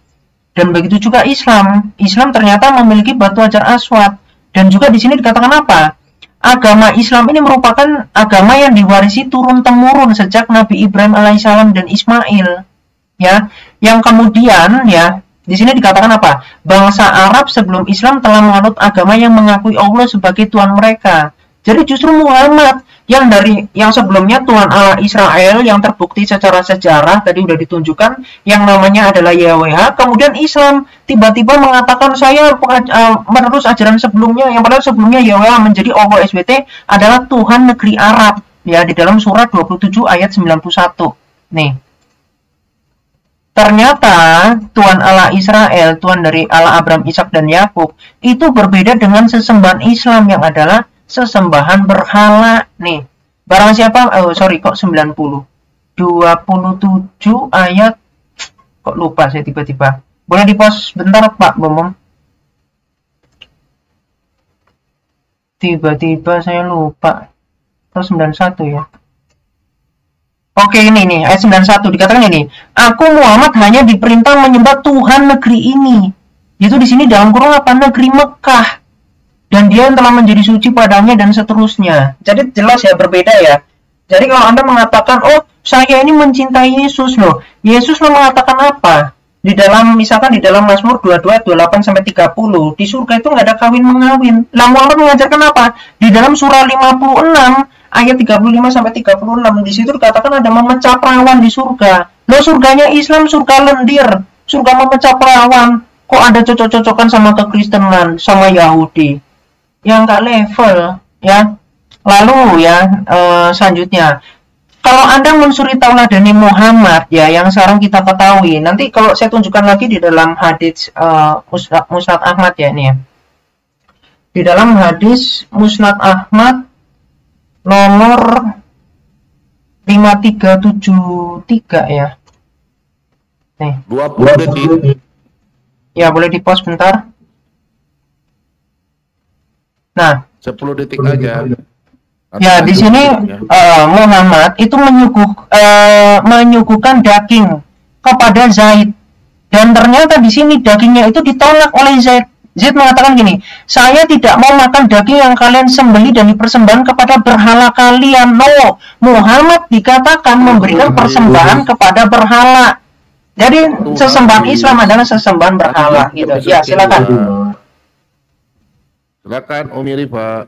Dan begitu juga Islam. Islam ternyata memiliki batu Hajar Aswad. Dan juga di sini dikatakan apa? Agama Islam ini merupakan agama yang diwarisi turun-temurun sejak Nabi Ibrahim alaihissalam dan Ismail. Ya, yang kemudian ya, di sini dikatakan apa? Bangsa Arab sebelum Islam telah menganut agama yang mengakui Allah sebagai Tuhan mereka. Jadi justru Muhammad yang sebelumnya Tuhan Allah Israel yang terbukti secara sejarah tadi udah ditunjukkan yang namanya adalah YHWH, kemudian Islam tiba-tiba mengatakan saya menerus ajaran sebelumnya, yang padahal sebelumnya YHWH menjadi Allah SWT adalah Tuhan negeri Arab ya, di dalam surat 27 ayat 91. Nih. Ternyata Tuhan Allah Israel, Tuhan dari Allah Abraham, Ishak dan Yakub itu berbeda dengan sesembahan Islam yang adalah sesembahan berhala. Nih, barang siapa, kok 90 27 ayat, kok lupa saya tiba-tiba. Boleh di-pause bentar Pak Bomom? Tiba-tiba saya lupa. Terus 91 ya. Oke, ini nih ayat 91 dikatakan ini, aku Muhammad hanya diperintah menyembah Tuhan negeri ini. Itu di sini dalam kurung apa? Negeri Mekah. Dan dia yang telah menjadi suci padanya dan seterusnya. Jadi jelas ya, berbeda ya. Jadi kalau Anda mengatakan, oh saya ini mencintai Yesus loh. Yesus mengatakan apa? Di dalam misalkan di dalam Mazmur 22, 28 sampai 30, di surga itu nggak ada kawin mengawin. Lah Muhammad mengajarkan apa? Di dalam surah 56 ayat 35 sampai 36 di situ dikatakan ada memecah perawan di surga. Loh, surganya Islam surga lendir, surga memecah perawan. Kok ada cocok-cocokan sama kekristenan, sama Yahudi? Yang nggak level, ya. Lalu ya, selanjutnya, kalau Anda mensuri tauladani Muhammad, ya, yang sekarang kita ketahui, nanti kalau saya tunjukkan lagi di dalam hadis Musnad Ahmad ya ini ya. Di dalam hadis Musnad Ahmad nomor 5373 ya. Nih. 20 detik. Ya, boleh di-pause bentar. Nah, 10 detik aja. ya di sini Muhammad itu menyuguhkan daging kepada Zaid, dan ternyata di sini dagingnya itu ditolak oleh Zaid. Zaid mengatakan gini, saya tidak mau makan daging yang kalian sembelih dan dipersembahkan kepada berhala kalian. No, Muhammad dikatakan memberikan persembahan kepada berhala. Jadi sesembahan Islam adalah sesembahan berhala gitu. Ya, silakan. Silakan Umi Rifa.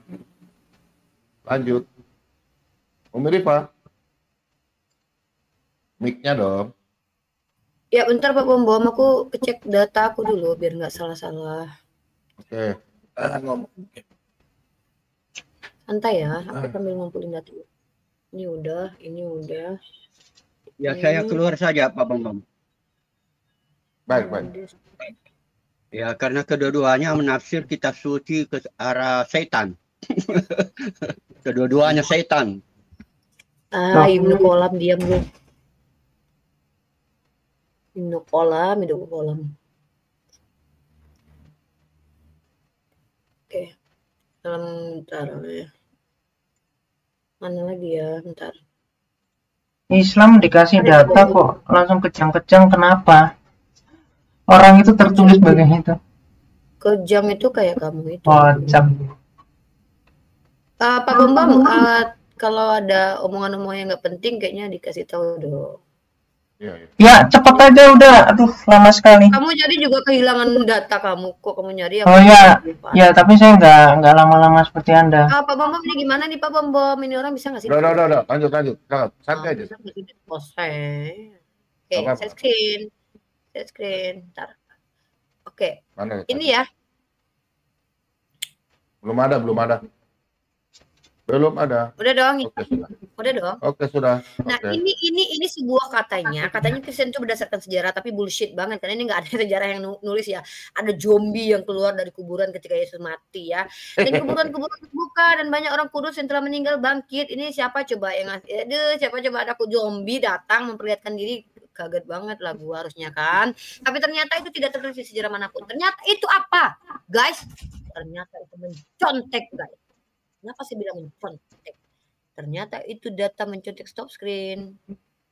Lanjut. Umi Rifa. Mic-nya dong. Ya bentar Pak Bom, aku cek data aku dulu biar nggak salah-salah. Oke. Santai ya, aku sambil ngumpulin data. Ini udah. Ya saya keluar saja Pak Bambang. Baik. Ya karena kedua-duanya menafsir kitab suci ke arah setan. Kedua-duanya setan. Ibnu Kolam diam lu. Ibnu Kolam. Oke. Bentar ya. Mana lagi ya? Bentar. Islam dikasih data kok langsung kejang-kejang, kenapa? Orang itu tertulis bagian itu. Kejam itu kayak kamu itu. Kocak. Pak Bambang, kalau ada omongan-omongan yang nggak penting kayaknya dikasih tahu dong. Ya, cepet aja udah. Aduh, lama sekali. Kamu jadi juga kehilangan data kamu. Kok kamu nyari? Oh ya, ya tapi saya nggak lama-lama seperti Anda. Pak Bambang ini gimana nih Pak Bambang? Ini orang bisa nggak sih? Udah. Lanjut. Santai aja. Oke, saya screen. Ntar. Oke. Mana? Ini ya. Belum ada. Udah dong. Oke, sudah. Udah dong. Oke, sudah. Nah, Oke. ini sebuah katanya Kristen itu berdasarkan sejarah, tapi bullshit banget karena ini nggak ada sejarah yang nulis ya. Ada zombie yang keluar dari kuburan ketika Yesus mati ya. Dan kuburan-kuburan terbuka dan banyak orang kudus yang telah meninggal bangkit. Ini siapa coba yang siapa coba ada zombie datang memperlihatkan diri. Kaget banget lah gua harusnya kan. Tapi ternyata itu tidak tertulis di sejarah manapun. Ternyata itu apa? Guys, ternyata itu mencontek, guys. Kenapa sih bilang mencontek? Ternyata itu data mencontek. Stop screen.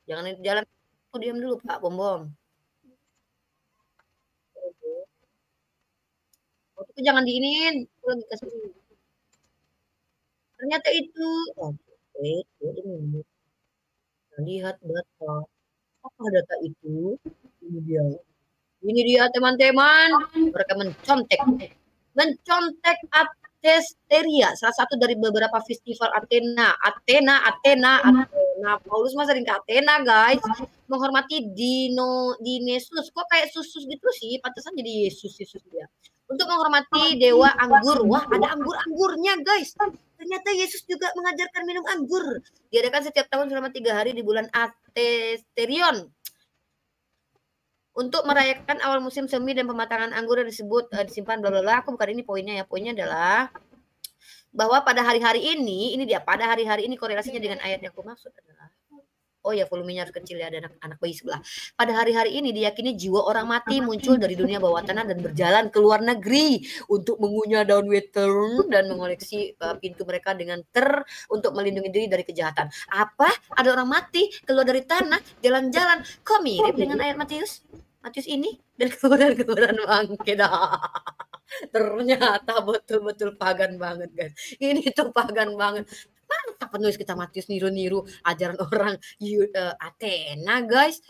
Jangan jalan. Aku diam dulu Pak Bom. Itu jangan diinin. Aku lagi kasih. Ternyata itu. Ini. Lihat data. Apa data itu? Ini dia teman-teman. Mereka mencontek Atesteria, salah satu dari beberapa festival Athena. Paulus mah sering ke Athena, guys. Menghormati Dionysus. Kok kayak susus gitu sih? Pantesan jadi Yesus dia. Untuk menghormati dewa anggur. Wah, ada anggur-anggurnya, guys. Ternyata Yesus juga mengajarkan minum anggur. Diadakan setiap tahun selama 3 hari di bulan Atesterion. Untuk merayakan awal musim semi dan pematangan anggur yang disebut disimpan bla bla bla. Aku bukan ini poinnya ya. Poinnya adalah bahwa pada hari-hari ini pada hari-hari ini korelasinya dengan ayat yang aku maksud adalah volumenya harus kecil ya, ada anak bayi sebelah. Pada hari-hari ini diyakini jiwa orang mati muncul dari dunia bawah tanah dan berjalan ke luar negeri untuk mengunyah daun wetern dan mengoleksi pintu mereka dengan untuk melindungi diri dari kejahatan. Apa? Ada orang mati keluar dari tanah jalan-jalan. Kok mirip dengan ayat Matius ini dan kemudian bangkit. Ternyata betul-betul pagan banget, guys. Ini tuh pagan banget. Mantap penulis kita Matius niru-niru ajaran orang Athena, guys.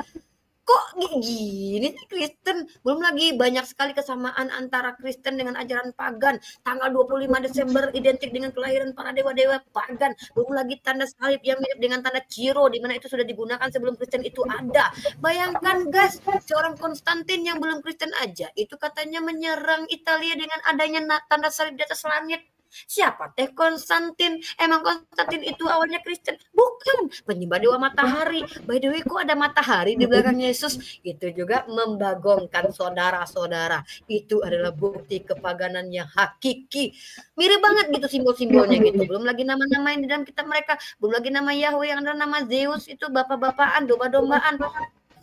kok gini sih Kristen? Belum lagi banyak sekali kesamaan antara Kristen dengan ajaran pagan. Tanggal 25 Desember identik dengan kelahiran para dewa-dewa pagan. Belum lagi tanda salib yang mirip dengan tanda Ciro, di mana itu sudah digunakan sebelum Kristen itu ada. Bayangkan guys, seorang Konstantin yang belum Kristen aja, itu katanya menyerang Italia dengan adanya tanda salib di atas langit. Siapa teh Konstantin? Emang Konstantin itu awalnya Kristen? Bukan, penyembah dewa matahari. By the way, kok ada matahari di belakang Yesus? Itu juga membagongkan saudara-saudara. Itu adalah bukti kepaganan yang hakiki. Mirip banget gitu simbol-simbolnya gitu. Belum lagi nama-nama yang di dalam kitab mereka. Belum lagi nama Yahweh yang ada nama Zeus, itu bapak-bapaan, domba-dombaan.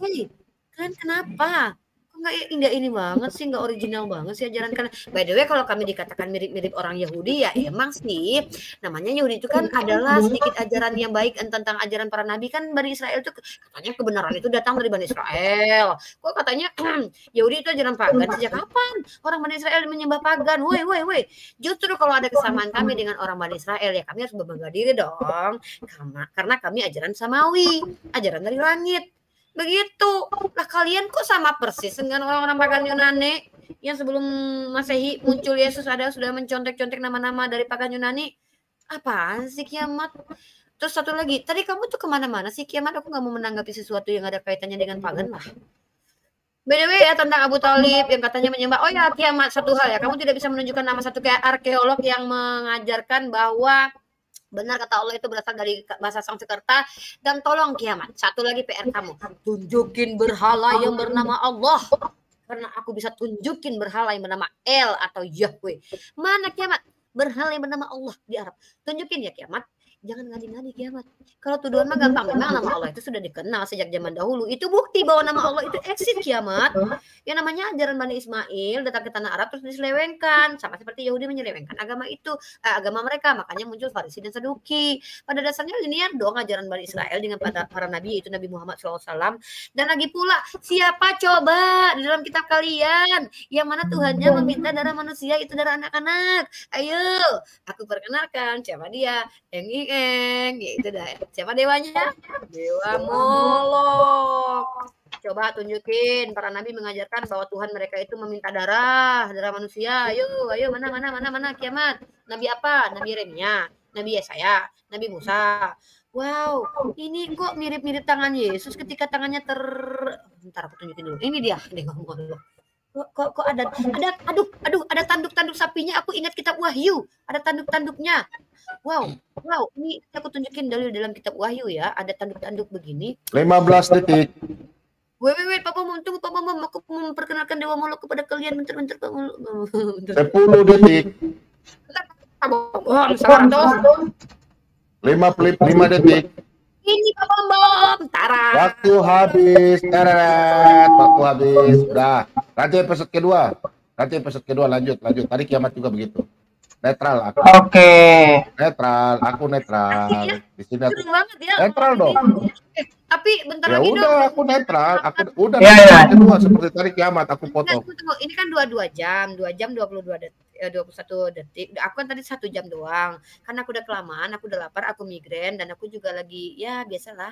Hei, kalian kenapa? Nggak indah ini banget sih, nggak original banget sih ajaran kan. By the way, kalau kami dikatakan mirip-mirip orang Yahudi, ya emang sih namanya Yahudi itu kan adalah sedikit ajaran yang baik tentang ajaran para nabi. Kan Bani Israel itu katanya kebenaran itu datang dari Bani Israel. Kok katanya Yahudi itu ajaran pagan? Sejak kapan orang Bani Israel menyembah pagan? Woi. Justru kalau ada kesamaan kami dengan orang Bani Israel, ya kami harus berbangga diri dong, karena kami ajaran samawi, ajaran dari langit. Begitu. Lah kalian kok sama persis dengan orang-orang pagan Yunani yang sebelum Masehi muncul Yesus sudah mencontek-contek nama-nama dari pagan Yunani. Apaan sih Kiamat? Terus satu lagi, tadi kamu tuh kemana-mana sih Kiamat? Aku nggak mau menanggapi sesuatu yang ada kaitannya dengan pagan lah. By the way ya, tentang Abu Thalib yang katanya menyembah. Oh ya Kiamat, satu hal ya, kamu tidak bisa menunjukkan nama satu kayak arkeolog yang mengajarkan bahwa benar kata Allah itu berasal dari bahasa Sanskerta. Dan tolong Kiamat, satu lagi PR kamu, tunjukin berhala yang bernama Allah, karena aku bisa tunjukin berhala yang bernama El atau Yahweh. Mana Kiamat berhala yang bernama Allah di Arab? Tunjukin ya Kiamat. Jangan ngadi-ngadi Kiamat. Kalau tuduhan mah gampang. Memang nama Allah itu sudah dikenal sejak zaman dahulu. Itu bukti bahwa nama Allah itu eksis Kiamat. Yang namanya ajaran Bani Ismail datang ke tanah Arab terus diselewengkan. Sama seperti Yahudi menyelewengkan agama itu, agama mereka. Makanya muncul Farisi dan Saduki. Pada dasarnya linear dong ajaran Bani Israel dengan para nabi, yaitu Nabi Muhammad SAW. Dan lagi pula, siapa coba di dalam kitab kalian yang mana Tuhannya meminta darah manusia itu darah anak-anak? Ayo, aku perkenalkan siapa dia. Gitu dah. Siapa dewanya? Dewa Molok. Coba tunjukin para nabi mengajarkan bahwa Tuhan mereka itu meminta darah manusia. Ayo mana Kiamat. Nabi apa? Nabi Yeremia, Nabi Yesaya, Nabi Musa. Wow, ini kok mirip-mirip tangan Yesus ketika tangannya Bentar aku tunjukin dulu. Ini dia, Dewa Molok. Kok ada ada tanduk-tanduk sapinya. Aku ingat kitab Wahyu, ada tanduk-tanduknya. Wow, ini aku tunjukin dalil dalam kitab Wahyu ya, ada tanduk-tanduk begini. 15 detik. Wait, Papa Mom, tunggu Papa Mom, aku memperkenalkan Dewa Molok kepada kalian, bentar. 10 detik. Bentar, 55 detik. Ini Papa Mom, Tara. Waktu habis. Waktu habis. Udah. Nanti episode kedua lanjut. Tadi Kiamat juga begitu. Netral aku. Oke. Netral, aku netral. Di sini aku banget ya. netral dong. Tapi bentar Ya lagi udah, dong. aku netral. Aku udah Ya. kedua seperti tadi Kiamat aku potong. Tunggu. Ini kan 2 jam 22 detik, 21 detik. Aku kan tadi 1 jam doang. Karena aku udah kelamaan, aku udah lapar, aku migrain dan aku juga lagi ya biasalah.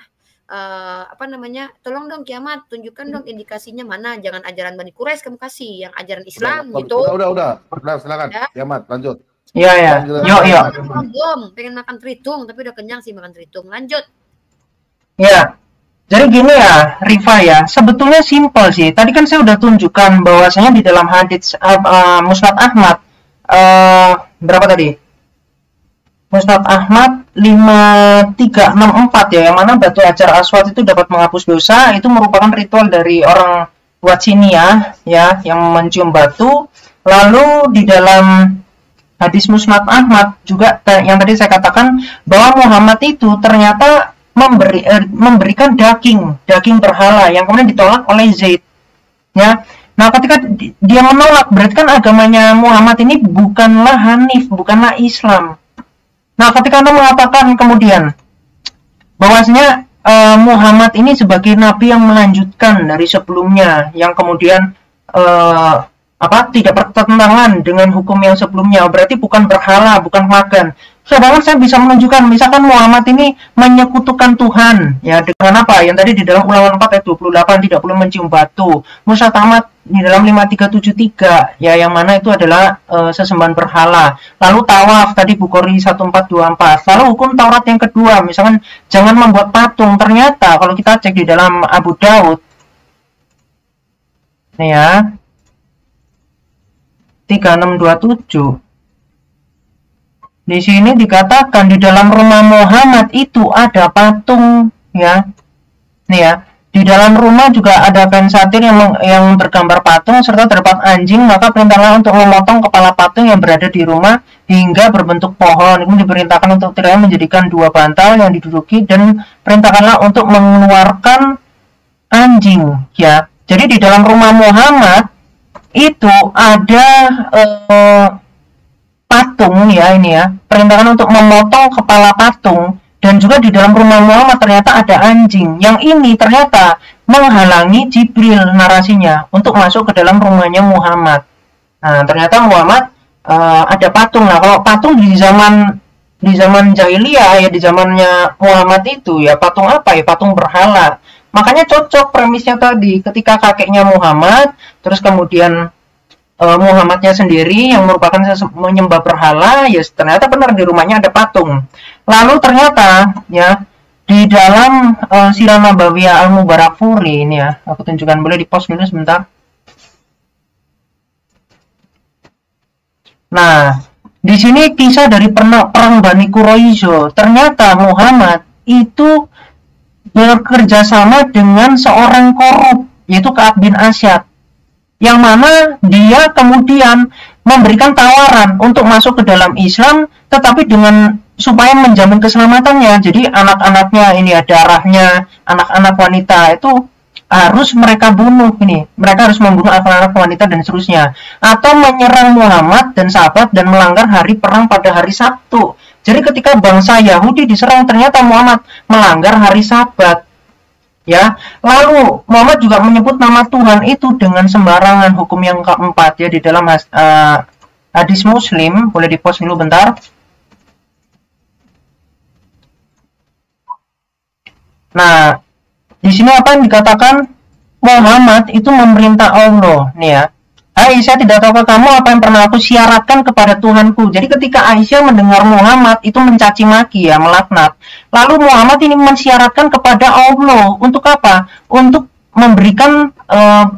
Tolong dong Kiamat, tunjukkan dong indikasinya mana. Jangan ajaran Bani Quraisy kamu kasih, yang ajaran Islam gitu. Udah, silakan. Ya. Kiamat, lanjut. Iya. Yuk. Belum, pengen makan tritung tapi udah kenyang sih makan tritung. Lanjut. Ya. Jadi gini ya, Rifa ya, sebetulnya simpel sih. Tadi kan saya udah tunjukkan bahwasanya di dalam hadits Musnad Ahmad berapa tadi? Musnad Ahmad 5364 ya, yang mana batu Hajar Aswad itu dapat menghapus dosa. Itu merupakan ritual dari orang Watsiniyah ya, yang mencium batu. Lalu di dalam hadis Musnad Ahmad juga yang tadi saya katakan bahwa Muhammad itu ternyata memberikan daging berhala yang kemudian ditolak oleh Zaid ya. Nah ketika dia menolak, berarti kan agamanya Muhammad ini bukanlah Hanif, bukanlah Islam. Nah ketika Anda mengatakan kemudian bahwasanya Muhammad ini sebagai nabi yang melanjutkan dari sebelumnya, yang kemudian tidak bertentangan dengan hukum yang sebelumnya, berarti bukan berhala, bukan pagan. Sedangkan saya bisa menunjukkan, misalkan Muhammad ini menyekutukan Tuhan, ya dengan apa? Yang tadi di dalam Ulangan 4 ayat 28 tidak boleh mencium batu. Musa tamat di dalam 5373, ya yang mana itu adalah sesembahan berhala. Lalu tawaf tadi Bukhari 1424. Lalu hukum Taurat yang kedua, misalkan jangan membuat patung. Ternyata kalau kita cek di dalam Abu Daud, nih ya, 3627. Di sini dikatakan di dalam rumah Muhammad itu ada patung, ya. Nih ya, di dalam rumah juga ada kain satir yang bergambar patung serta terdapat anjing, maka perintahlah untuk memotong kepala patung yang berada di rumah hingga berbentuk pohon. Ini diperintahkan untuk tidak menjadikan dua bantal yang diduduki dan perintahkanlah untuk mengeluarkan anjing, ya. Jadi di dalam rumah Muhammad itu ada patung, ya, ini ya, perintahkan untuk memotong kepala patung. Dan juga di dalam rumah Muhammad ternyata ada anjing, yang ini ternyata menghalangi Jibril narasinya untuk masuk ke dalam rumahnya Muhammad. Nah, ternyata Muhammad ada patung. Nah, kalau patung di zaman jahiliyah, ya di zamannya Muhammad itu ya patung apa ya, patung berhala. Makanya cocok premisnya tadi, ketika kakeknya Muhammad terus kemudian Muhammadnya sendiri yang merupakan menyembah berhala, ya ternyata benar di rumahnya ada patung. Lalu ternyata ya di dalam Sirah Nabawiyah Al-Mubarakfuri ini ya, aku tunjukkan, boleh di post dulu sebentar. Nah, di sini kisah dari perang Bani Quraisy. Ternyata Muhammad itu bekerja sama dengan seorang korup, yaitu Ka'ab bin Asyad, yang mana dia kemudian memberikan tawaran untuk masuk ke dalam Islam, tetapi dengan supaya menjamin keselamatannya. Jadi anak-anaknya ini ya, darahnya anak-anak wanita itu harus mereka bunuh, ini mereka harus membunuh anak-anak wanita dan seterusnya, atau menyerang Muhammad dan sahabat dan melanggar hari perang pada hari Sabtu. Jadi ketika bangsa Yahudi diserang, ternyata Muhammad melanggar hari Sabat. Ya, lalu Muhammad juga menyebut nama Tuhan itu dengan sembarangan. Hukum yang keempat ya, di dalam hadis Muslim, boleh di-post dulu bentar. Nah, di sini apa yang dikatakan? Muhammad itu memerintah Allah, nih ya. Aisyah, tidak tahukah kamu apa yang pernah aku syaratkan kepada Tuhanku? Jadi ketika Aisyah mendengar Muhammad itu mencaci maki ya, melaknat. Lalu Muhammad ini mensyaratkan kepada Allah untuk apa? Untuk memberikan,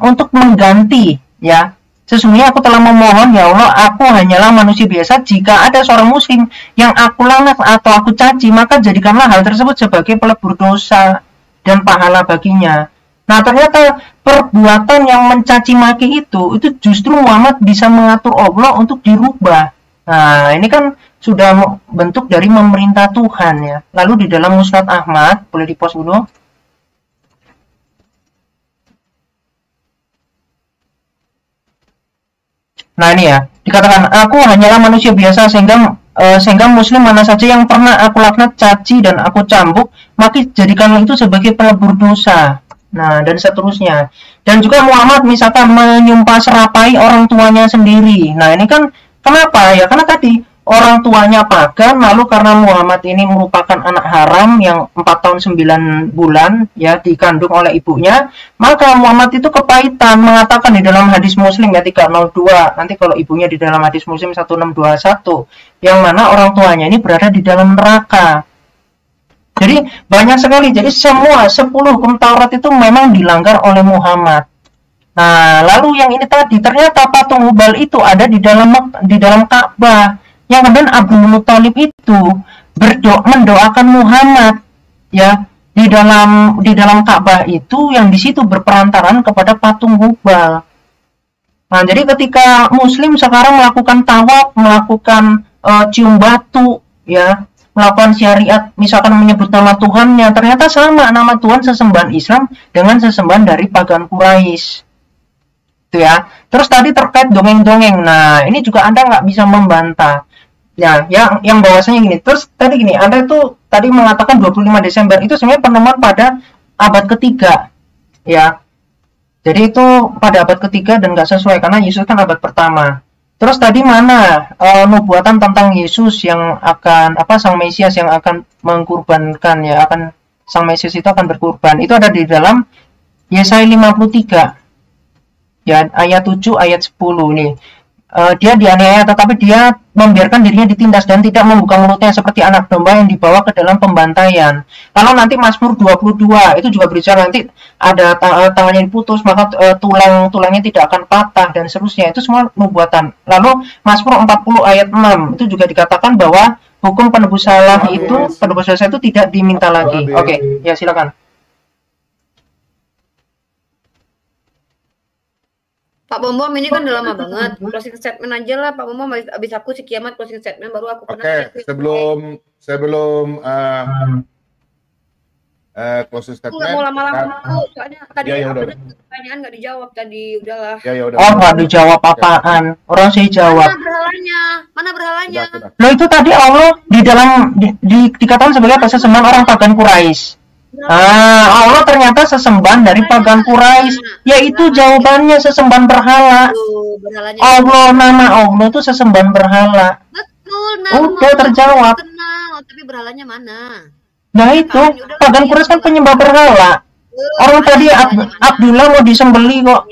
untuk mengganti ya. Sesungguhnya aku telah memohon ya Allah, aku hanyalah manusia biasa. Jika ada seorang muslim yang aku laknat atau aku caci, maka jadikanlah hal tersebut sebagai pelebur dosa dan pahala baginya. Nah, ternyata perbuatan yang mencaci maki itu justru Muhammad bisa mengatur Allah untuk dirubah. Nah, ini kan sudah bentuk dari memerintah Tuhan ya. Lalu di dalam Musnad Ahmad, boleh di-post dulu. Nah, ini ya, dikatakan aku hanyalah manusia biasa sehingga muslim mana saja yang pernah aku laknat, caci dan aku cambuk, maka jadikanlah itu sebagai pelebur dosa. Nah, dan seterusnya. Dan juga Muhammad misalkan menyumpah serapai orang tuanya sendiri. Nah, ini kan kenapa ya? Karena tadi orang tuanya pagan, lalu karena Muhammad ini merupakan anak haram yang 4 tahun 9 bulan ya dikandung oleh ibunya, maka Muhammad itu kepahitan, mengatakan di dalam hadis Muslim ya 302. Nanti kalau ibunya di dalam hadis Muslim 1621, yang mana orang tuanya ini berada di dalam neraka. Jadi banyak sekali. Jadi semua 10 hukum Taurat itu memang dilanggar oleh Muhammad. Nah, lalu yang ini tadi, ternyata patung Hubal itu ada di dalam Ka'bah. Yang kemudian Abdul Muthalib itu mendoakan Muhammad ya di dalam Ka'bah itu, yang di situ berperantaran kepada patung Hubal. Nah, jadi ketika muslim sekarang melakukan tawaf, melakukan cium batu ya, melakukan syariat, misalkan menyebut nama Tuhannya, ternyata sama nama Tuhan sesembahan Islam dengan sesembahan dari pagan Quraisy. Itu ya. Terus tadi terkait dongeng-dongeng. Nah, ini juga Anda nggak bisa membantah. Ya, yang bahwasanya gini. Terus tadi gini, Anda itu tadi mengatakan 25 Desember itu sebenarnya penemuan pada abad ketiga. Ya. Jadi itu pada abad ketiga dan nggak sesuai karena Yesus kan abad pertama. Terus tadi mana nubuatan tentang Yesus yang akan Sang Mesias yang akan mengkurbankan ya, Sang Mesias itu akan berkurban. Itu ada di dalam Yesaya 53 ya, ayat 7 ayat 10 nih. Dia dianiaya tetapi dia membiarkan dirinya ditindas dan tidak membuka mulutnya seperti anak domba yang dibawa ke dalam pembantaian. Lalu nanti Mazmur 22 itu juga berbicara nanti ada tangannya diputus maka tulangnya tidak akan patah dan seterusnya. Itu semua nubuatan. Lalu Mazmur 40 ayat 6 itu juga dikatakan bahwa hukum penebus dosa itu tidak diminta lagi. Oke, ya silakan. Pak Bom ini kan udah lama banget. Closing statement aja lah Pak Bom. Abis aku si kiamat closing statement baru aku Oke, sebelum closing Aku statement. nggak mau lama-lama soalnya tadi Ya, ada pertanyaan nggak dijawab tadi, udahlah. Ya, udah. Oh, nggak dijawab apaan? Orang saya jawab. Mana berhalanya? Sudah. Loh itu tadi Allah di dalam dikatakan sebagai apa? Sesembahan orang pagan Quraisy. Allah ternyata sesembahan dari pagan Quraisy. Yaitu jawabannya sesembahan berhala. Allah, nama Allah itu sesembahan berhala. Betul, udah terjawab. Kenal, tapi berhalanya mana? Nah itu, pagan Quraisy kan penyembah berhala. Orang tadi Abdullah mau disembeli kok.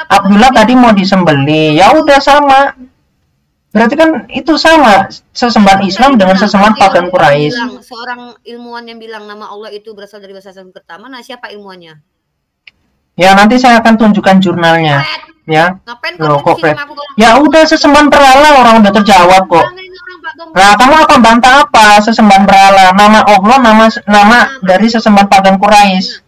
Abdullah tadi mau disembeli. Ya udah sama. Berarti kan itu sama sesembahan Islam dengan sesembahan pagan Quraisy. Seorang ilmuwan yang bilang nama Allah itu berasal dari bahasa Sanskerta. Mana siapa ilmuwannya? Ya nanti saya akan tunjukkan jurnalnya. Ya. Ngapain kok ya udah sesembahan berhala orang udah terjawab kok. Nah, kamu akan bantah apa sesembahan berhala? Nama Allah, nama dari sesembahan pagan Quraisy.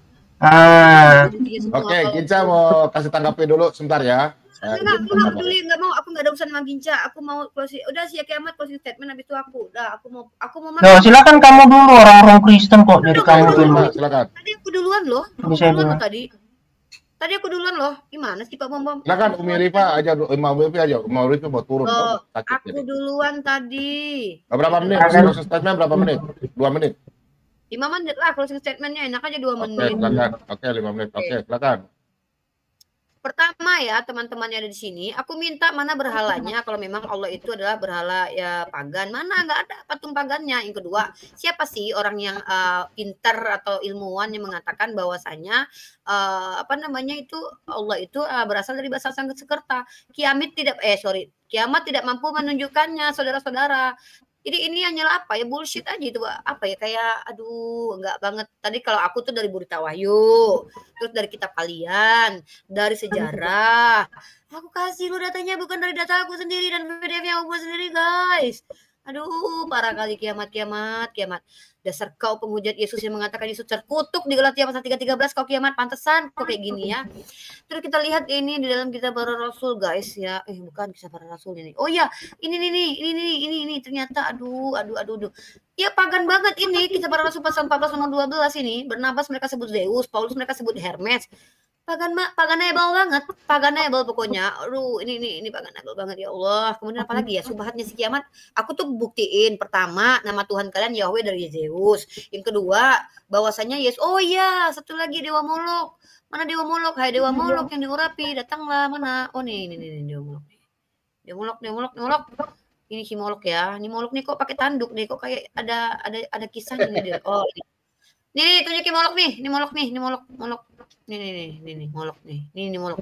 Oke, Ginca mau kasih tanggapi dulu sebentar ya. Nggak mau, aku nggak ada urusan sama Ginca. Aku mau closing, udah sih kiamat closing statement habis itu aku mau Loh, silakan kamu dulu, orang Kristen kok jadi kamu dulu. Silakan. Tadi aku duluan loh. Tadi aku duluan loh. Gimana sih Pak Bom? Silakan Umi Rifa aja, Umi Rifa mau turun. Aku duluan tadi. Berapa menit? Closing statement berapa menit? 2 menit. 5 menit lah closing statementnya, enak aja 2 menit. Oke, silakan. Oke, 5 menit. Oke, silakan. Pertama ya teman-teman yang ada di sini, aku minta mana berhalanya kalau memang Allah itu adalah berhala ya pagan, mana nggak ada patung pagannya. Yang kedua, siapa sih orang yang pintar atau ilmuwan yang mengatakan bahwasanya Allah itu berasal dari bahasa Sanskerta. Kiamat tidak mampu menunjukkannya, saudara-saudara. Jadi ini hanyalah bullshit aja itu, kayak aduh enggak banget. Tadi kalau aku tuh dari Berita Wahyu, terus dari kitab kalian, dari sejarah. Aku kasih lu datanya bukan dari data aku sendiri dan PDF-nya aku sendiri, guys. Aduh, parah kali kiamat. Dasar kau penghujat Yesus yang mengatakan Yesus terkutuk di Galatia pasal 3:13, kau kiamat pantesan kok kayak gini ya. Terus kita lihat ini di dalam kitab Para Rasul, guys ya. Bukan kisah Para Rasul ini. Oh ya, ini ternyata aduh. Ya pagan banget ini kisah Para Rasul pasal 14 nomor 12 ini. Barnabas mereka sebut Zeus, Paulus mereka sebut Hermes. Paganable pokoknya. Aduh, ini paganable banget ya Allah. Kemudian apa lagi ya? Subhatnya si kiamat. Aku tuh buktiin pertama nama Tuhan kalian Yahweh dari Zeus. Yang kedua, bahwasanya Yesus. Oh iya, satu lagi Dewa Molok. Mana Dewa Molok? Hai Dewa Molok yang diurapi, datanglah mana? Oh nih Dewa Molok. Dewa Molok. Ini si Molok ya. Ini Molok nih kok pakai tanduk nih. Kok kayak ada kisahnya nih. Oh, ini. Nih, tunjukin Molok nih. Ini Molok. Nih, Molok nih. Ini Molok.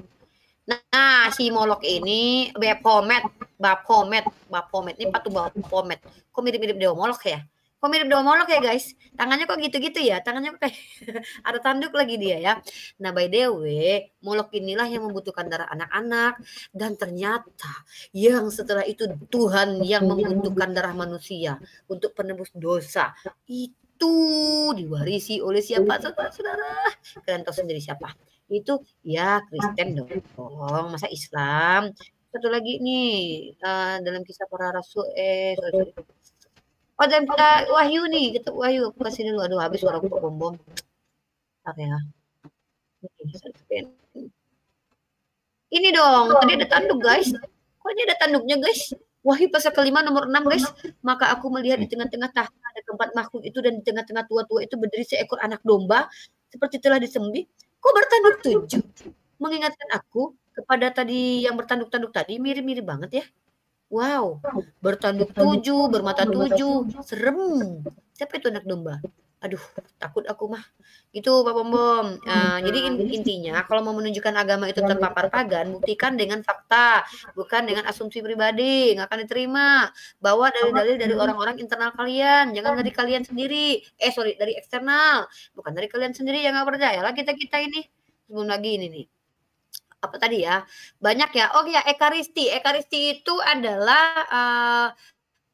Nah, si Molok ini Baphomet. Ini patung Baphomet. Kok mirip-mirip Dewa Molok ya? Guys? Tangannya kok gitu-gitu ya? Tangannya kayak ada tanduk lagi dia ya. Nah, by the way, Molok inilah yang membutuhkan darah anak-anak. Dan ternyata yang setelah itu Tuhan yang membutuhkan darah manusia untuk penebus dosa. Itu diwarisi oleh siapa, saudara? Kalian tahu sendiri siapa? Itu ya Kristen dong, masa Islam. Satu lagi nih dalam kisah Para Rasul dalam Wahyu nih, kitab Wahyu. Aku kasih dulu, aduh habis suara aku bom. Ya. Ini dong, tadi ada tanduk guys. Kok ini ada tanduknya guys? Wahyu pasal ke-5 nomor 6 guys. Maka aku melihat di tengah-tengah tahta ada keempat makhluk itu dan di tengah-tengah tua-tua itu berdiri seekor anak domba seperti telah disembelih. Kok bertanduk 7? Mengingatkan aku kepada tadi yang bertanduk-tanduk tadi mirip-mirip banget ya. Wow, bertanduk 7, bermata 7, serem. Siapa itu anak domba? Aduh, takut aku mah. Gitu Pak Pom. Jadi intinya kalau mau menunjukkan agama itu terpapar pagan, buktikan dengan fakta, bukan dengan asumsi pribadi. Nggak akan diterima. Bawa dalil-dalil dari orang-orang internal kalian, jangan dari kalian sendiri. Dari eksternal, bukan dari kalian sendiri yang nggak percaya lah kita ini. Sebelum lagi ini nih. Apa tadi ya? Banyak ya. Oh ya, ekaristi. Ekaristi itu adalah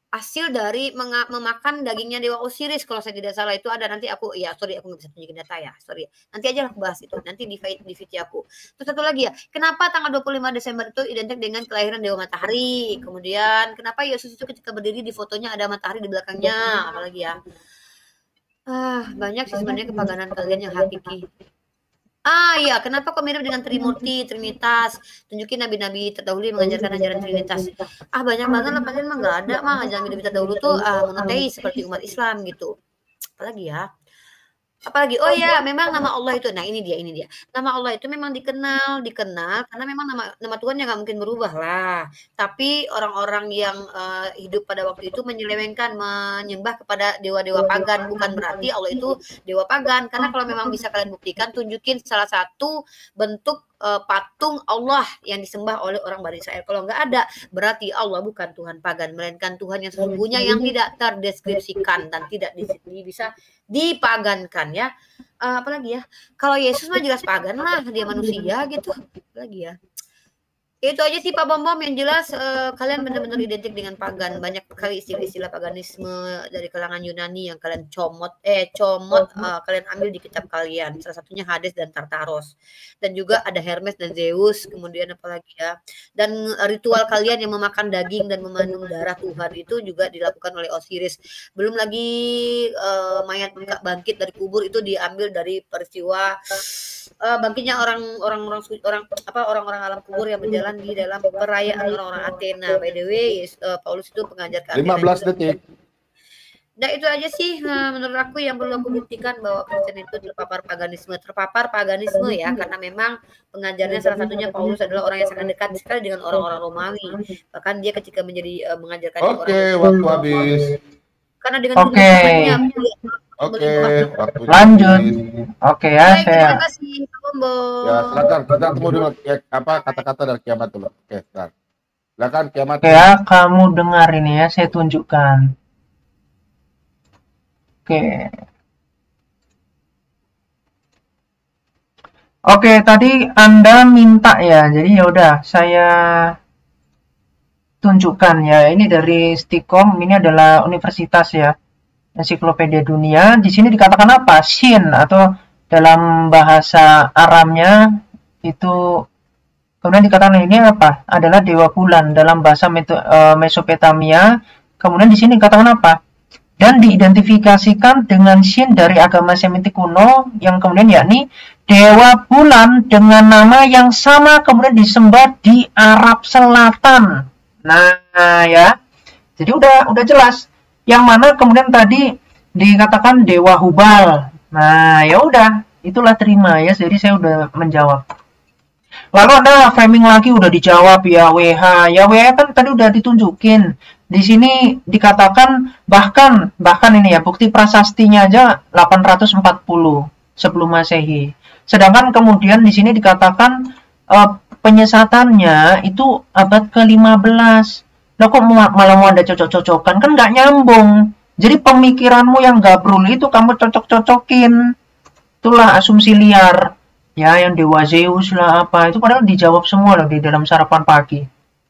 hasil dari memakan dagingnya Dewa Osiris kalau saya tidak salah. Itu ada nanti aku nggak bisa tunjukin data ya. Sorry. Nanti aja lah bahas itu. Nanti di video aku. Terus satu lagi ya. Kenapa tanggal 25 Desember itu identik dengan kelahiran Dewa Matahari? Kemudian kenapa Yesus itu ketika berdiri di fotonya ada matahari di belakangnya? Apalagi ya. Banyak sih sebenarnya kepaganan kalian yang hakiki. Iya, kenapa kok mirip dengan Trimurti, Trinitas? Tunjukin nabi-nabi terdahulu yang mengajarkan ajaran Trinitas. Banyak banget lah, padahal mah nggak ada mah ajaran nabi terdahulu tuh monoteis seperti umat Islam gitu. Apalagi ya? Apalagi, oh ya, memang nama Allah itu, nah ini dia. Nama Allah itu memang dikenal karena memang nama Tuhan yang nggak mungkin berubah lah. Tapi orang-orang yang hidup pada waktu itu menyelewengkan, menyembah kepada dewa-dewa pagan. Bukan berarti Allah itu dewa pagan. Karena kalau memang bisa kalian buktikan, tunjukin salah satu bentuk patung Allah yang disembah oleh orang Bani Israel. Kalau nggak ada, berarti Allah bukan Tuhan pagan, melainkan Tuhan yang sesungguhnya yang tidak terdeskripsikan dan tidak bisa dipagankan ya. Apalagi ya, kalau Yesus mah jelas pagan lah, dia manusia gitu. Apalagi ya, itu aja sih Pak Bom, yang jelas kalian benar-benar identik dengan pagan. Banyak sekali istilah-istilah paganisme dari kalangan Yunani yang kalian comot kalian ambil di kitab kalian. Salah satunya Hades dan Tartaros. Dan juga ada Hermes dan Zeus, kemudian apalagi ya. Dan ritual kalian yang memakan daging dan memanung darah Tuhan itu juga dilakukan oleh Osiris. Belum lagi mayat bangkit dari kubur itu diambil dari peristiwa bangkitnya orang-orang alam kubur yang berjalan di dalam perayaan orang-orang Athena. By the way, Paulus itu pengajar ke Athena. 15 detik. Nah itu aja sih menurut aku yang perlu aku buktikan bahwa Kristen itu terpapar paganisme ya, karena memang pengajarnya salah satunya Paulus adalah orang yang sangat dekat sekali dengan orang-orang Romawi. Bahkan dia ketika menjadi mengajarkan Oke, waktu habis. Karena dengan Oke, waktu lanjut. Oke ya, baik, saya. terima kasih Pak Bombo. Ya, silakan kita tunggu dulu kata-kata dari kiamat dulu. Oke, silakan. Silakan kiamat. Oke ya, kamu dengar ini ya, saya tunjukkan. Oke. Oke, tadi Anda minta ya. Jadi ya udah, saya tunjukkan ya. Ini dari Stikom, ini adalah universitas ya. Ensiklopedia Dunia. Di sini dikatakan apa? Shin atau dalam bahasa Aramnya itu kemudian dikatakan ini apa? Adalah dewa bulan dalam bahasa Mesopotamia. Kemudian di sini dikatakan apa? Dan diidentifikasikan dengan Shin dari agama Semitik kuno yang kemudian yakni dewa bulan dengan nama yang sama kemudian disembah di Arab Selatan. Nah ya. Jadi udah jelas. Yang mana kemudian tadi dikatakan Dewa Hubal. Nah, ya udah, itulah terima ya. Jadi saya udah menjawab. Lalu Anda framing lagi udah dijawab ya WH. Ya WH kan tadi udah ditunjukin. Di sini dikatakan bahkan ini ya bukti prasastinya aja 840 sebelum Masehi. Sedangkan kemudian di sini dikatakan penyesatannya itu abad ke-15. Nah kok malah mau Anda cocok-cocokan? Kan nggak nyambung. Jadi pemikiranmu yang gabrul itu kamu cocok-cocokin. Itulah asumsi liar. Ya, yang Dewa Zeus lah apa. Itu padahal dijawab semua loh di dalam sarapan pagi.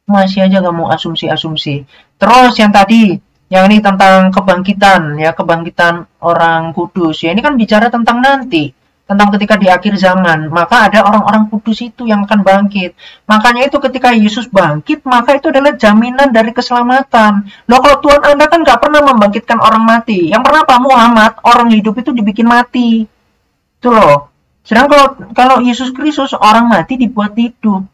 Masih aja kamu asumsi-asumsi. Terus yang tadi, yang ini tentang kebangkitan. Ya, kebangkitan orang kudus. Ya, ini kan bicara tentang nanti. Tentang ketika di akhir zaman, maka ada orang-orang kudus itu yang akan bangkit. Makanya itu ketika Yesus bangkit, maka itu adalah jaminan dari keselamatan. Loh kalau Tuhan Anda kan nggak pernah membangkitkan orang mati. Yang pernah Pak Muhammad, orang hidup itu dibikin mati. Itu loh. Sedangkan kalau Yesus Kristus, orang mati dibuat hidup.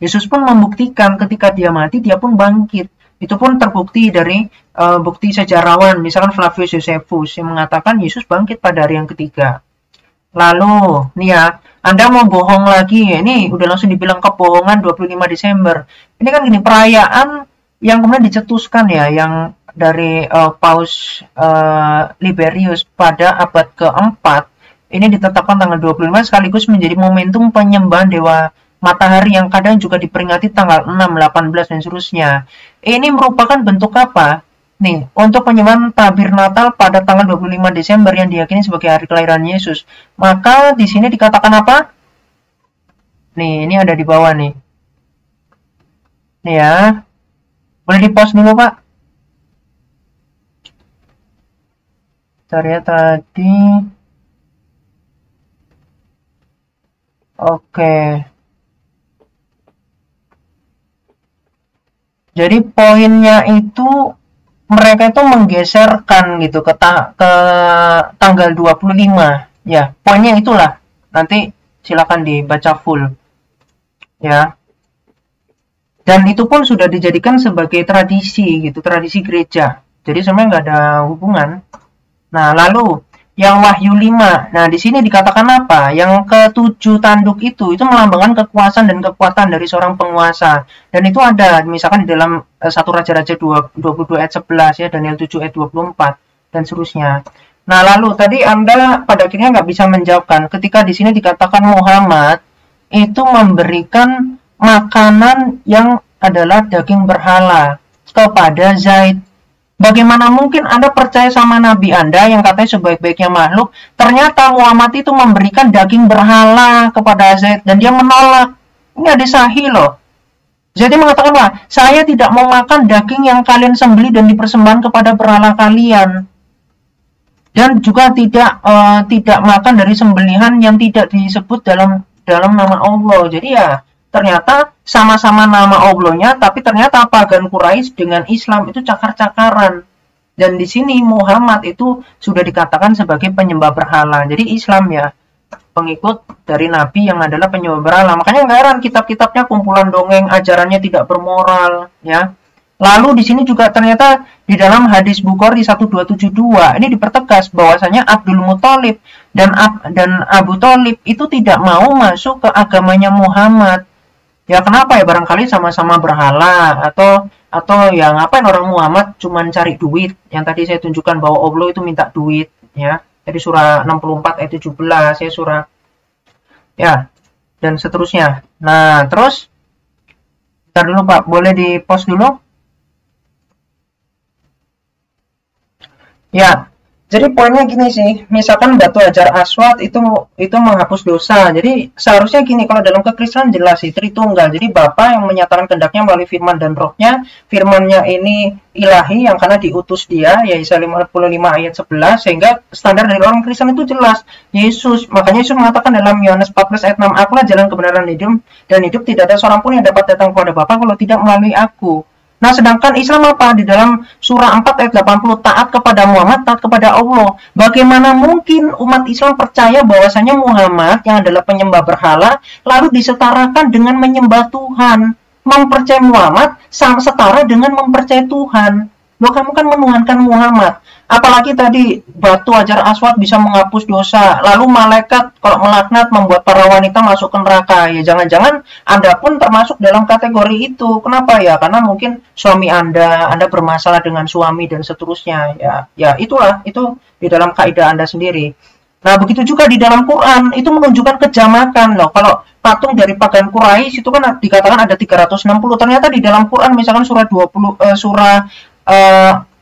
Yesus pun membuktikan ketika dia mati, dia pun bangkit. Itu pun terbukti dari bukti sejarawan. Misalkan Flavius Josephus yang mengatakan Yesus bangkit pada hari yang ketiga. Lalu, nih ya, Anda mau bohong lagi, ini udah langsung dibilang kebohongan 25 Desember. Ini kan gini, perayaan yang kemudian dicetuskan ya, yang dari Paus Liberius pada abad keempat, ini ditetapkan tanggal 25 sekaligus menjadi momentum penyembahan dewa matahari yang kadang juga diperingati tanggal 6, 18, dan seterusnya. Ini merupakan bentuk apa? Nih, untuk penyembahan tabir Natal pada tanggal 25 Desember yang diyakini sebagai hari kelahiran Yesus. Maka di sini dikatakan apa? Nih, ini ada di bawah nih. Nih ya. Boleh di-pause dulu, Pak? Bentar ya tadi. Oke. Jadi poinnya itu mereka itu menggeserkan gitu ke tanggal 25 ya. Poinnya itulah. Nanti silakan dibaca full. Ya. Dan itu pun sudah dijadikan sebagai tradisi gitu, tradisi gereja. Jadi sebenarnya nggak ada hubungan. Nah, lalu yang Wahyu 5. Nah, di sini dikatakan apa? Yang ke-7 tanduk itu melambangkan kekuasaan dan kekuatan dari seorang penguasa. Dan itu ada misalkan di dalam 1 Raja-Raja 22 ayat 11 ya, Daniel 7 ayat 24 dan seterusnya. Nah, lalu tadi Anda pada akhirnya nggak bisa menjawabkan ketika di sini dikatakan Muhammad itu memberikan makanan yang adalah daging berhala kepada Zaid. Bagaimana mungkin Anda percaya sama Nabi Anda yang katanya sebaik-baiknya makhluk, ternyata Muhammad itu memberikan daging berhala kepada Zaid dan dia menolak. Ini ada sahih loh. Zaid mengatakan, wah, saya tidak mau makan daging yang kalian sembelih dan dipersembahkan kepada berhala kalian. Dan juga tidak makan dari sembelihan yang tidak disebut dalam nama Allah. Jadi ya ternyata sama-sama nama Allahnya, tapi ternyata pagan Quraisy dengan Islam itu cakar-cakaran. Dan di sini Muhammad itu sudah dikatakan sebagai penyembah berhala. Jadi Islam ya, pengikut dari Nabi yang adalah penyembah berhala. Makanya nggak heran kitab-kitabnya kumpulan dongeng, ajarannya tidak bermoral, ya. Lalu di sini juga ternyata di dalam hadis Bukhari 1272 ini dipertegas bahwasanya Abdul Muthalib dan Abu Thalib itu tidak mau masuk ke agamanya Muhammad. Ya kenapa ya, barangkali sama-sama berhala atau ya ngapain orang Muhammad cuman cari duit. Yang tadi saya tunjukkan bahwa Allah itu minta duit ya. Jadi surah 64 ayat 17 ya, surah ya dan seterusnya. Nah, terus bentar dulu Pak, boleh di-pause dulu? Ya. Jadi poinnya gini sih, misalkan batu hajar aswad itu menghapus dosa. Jadi seharusnya gini, kalau dalam kekristenan jelas sih Tritunggal. Jadi Bapa yang menyatakan kehendaknya melalui firman dan rohnya. Firmannya ini ilahi yang karena diutus dia, ya Yesaya 55 ayat 11, sehingga standar dari orang Kristen itu jelas. Yesus, makanya Yesus mengatakan dalam Yohanes 14 ayat 6, akulah jalan kebenaran hidup, dan hidup tidak ada seorang pun yang dapat datang kepada Bapa kalau tidak melalui aku. Nah, sedangkan Islam apa? Di dalam surah 4 ayat 80, taat kepada Muhammad, taat kepada Allah. Bagaimana mungkin umat Islam percaya bahwasanya Muhammad yang adalah penyembah berhala, lalu disetarakan dengan menyembah Tuhan? Mempercayai Muhammad sama setara dengan mempercayai Tuhan. Loh, kamu kan menuhankan Muhammad. Apalagi tadi batu hajar aswad bisa menghapus dosa. Lalu malaikat kalau melaknat membuat para wanita masuk ke neraka. Ya jangan-jangan Anda pun termasuk dalam kategori itu. Kenapa ya? Karena mungkin suami Anda bermasalah dengan suami dan seterusnya. Ya itulah, itu di dalam kaidah Anda sendiri. Nah, begitu juga di dalam Quran itu menunjukkan kejamakan loh. Kalau patung dari pagan Quraisy itu kan dikatakan ada 360. Ternyata di dalam Quran misalkan surah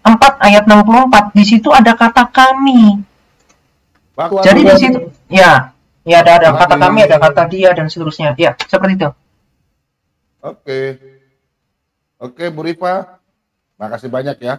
4 ayat 64 di situ ada kata kami. Jadi di situ ya ada kata kami, ada kata dia dan seterusnya. Ya, seperti itu. Oke, Bu Rifa, makasih banyak ya.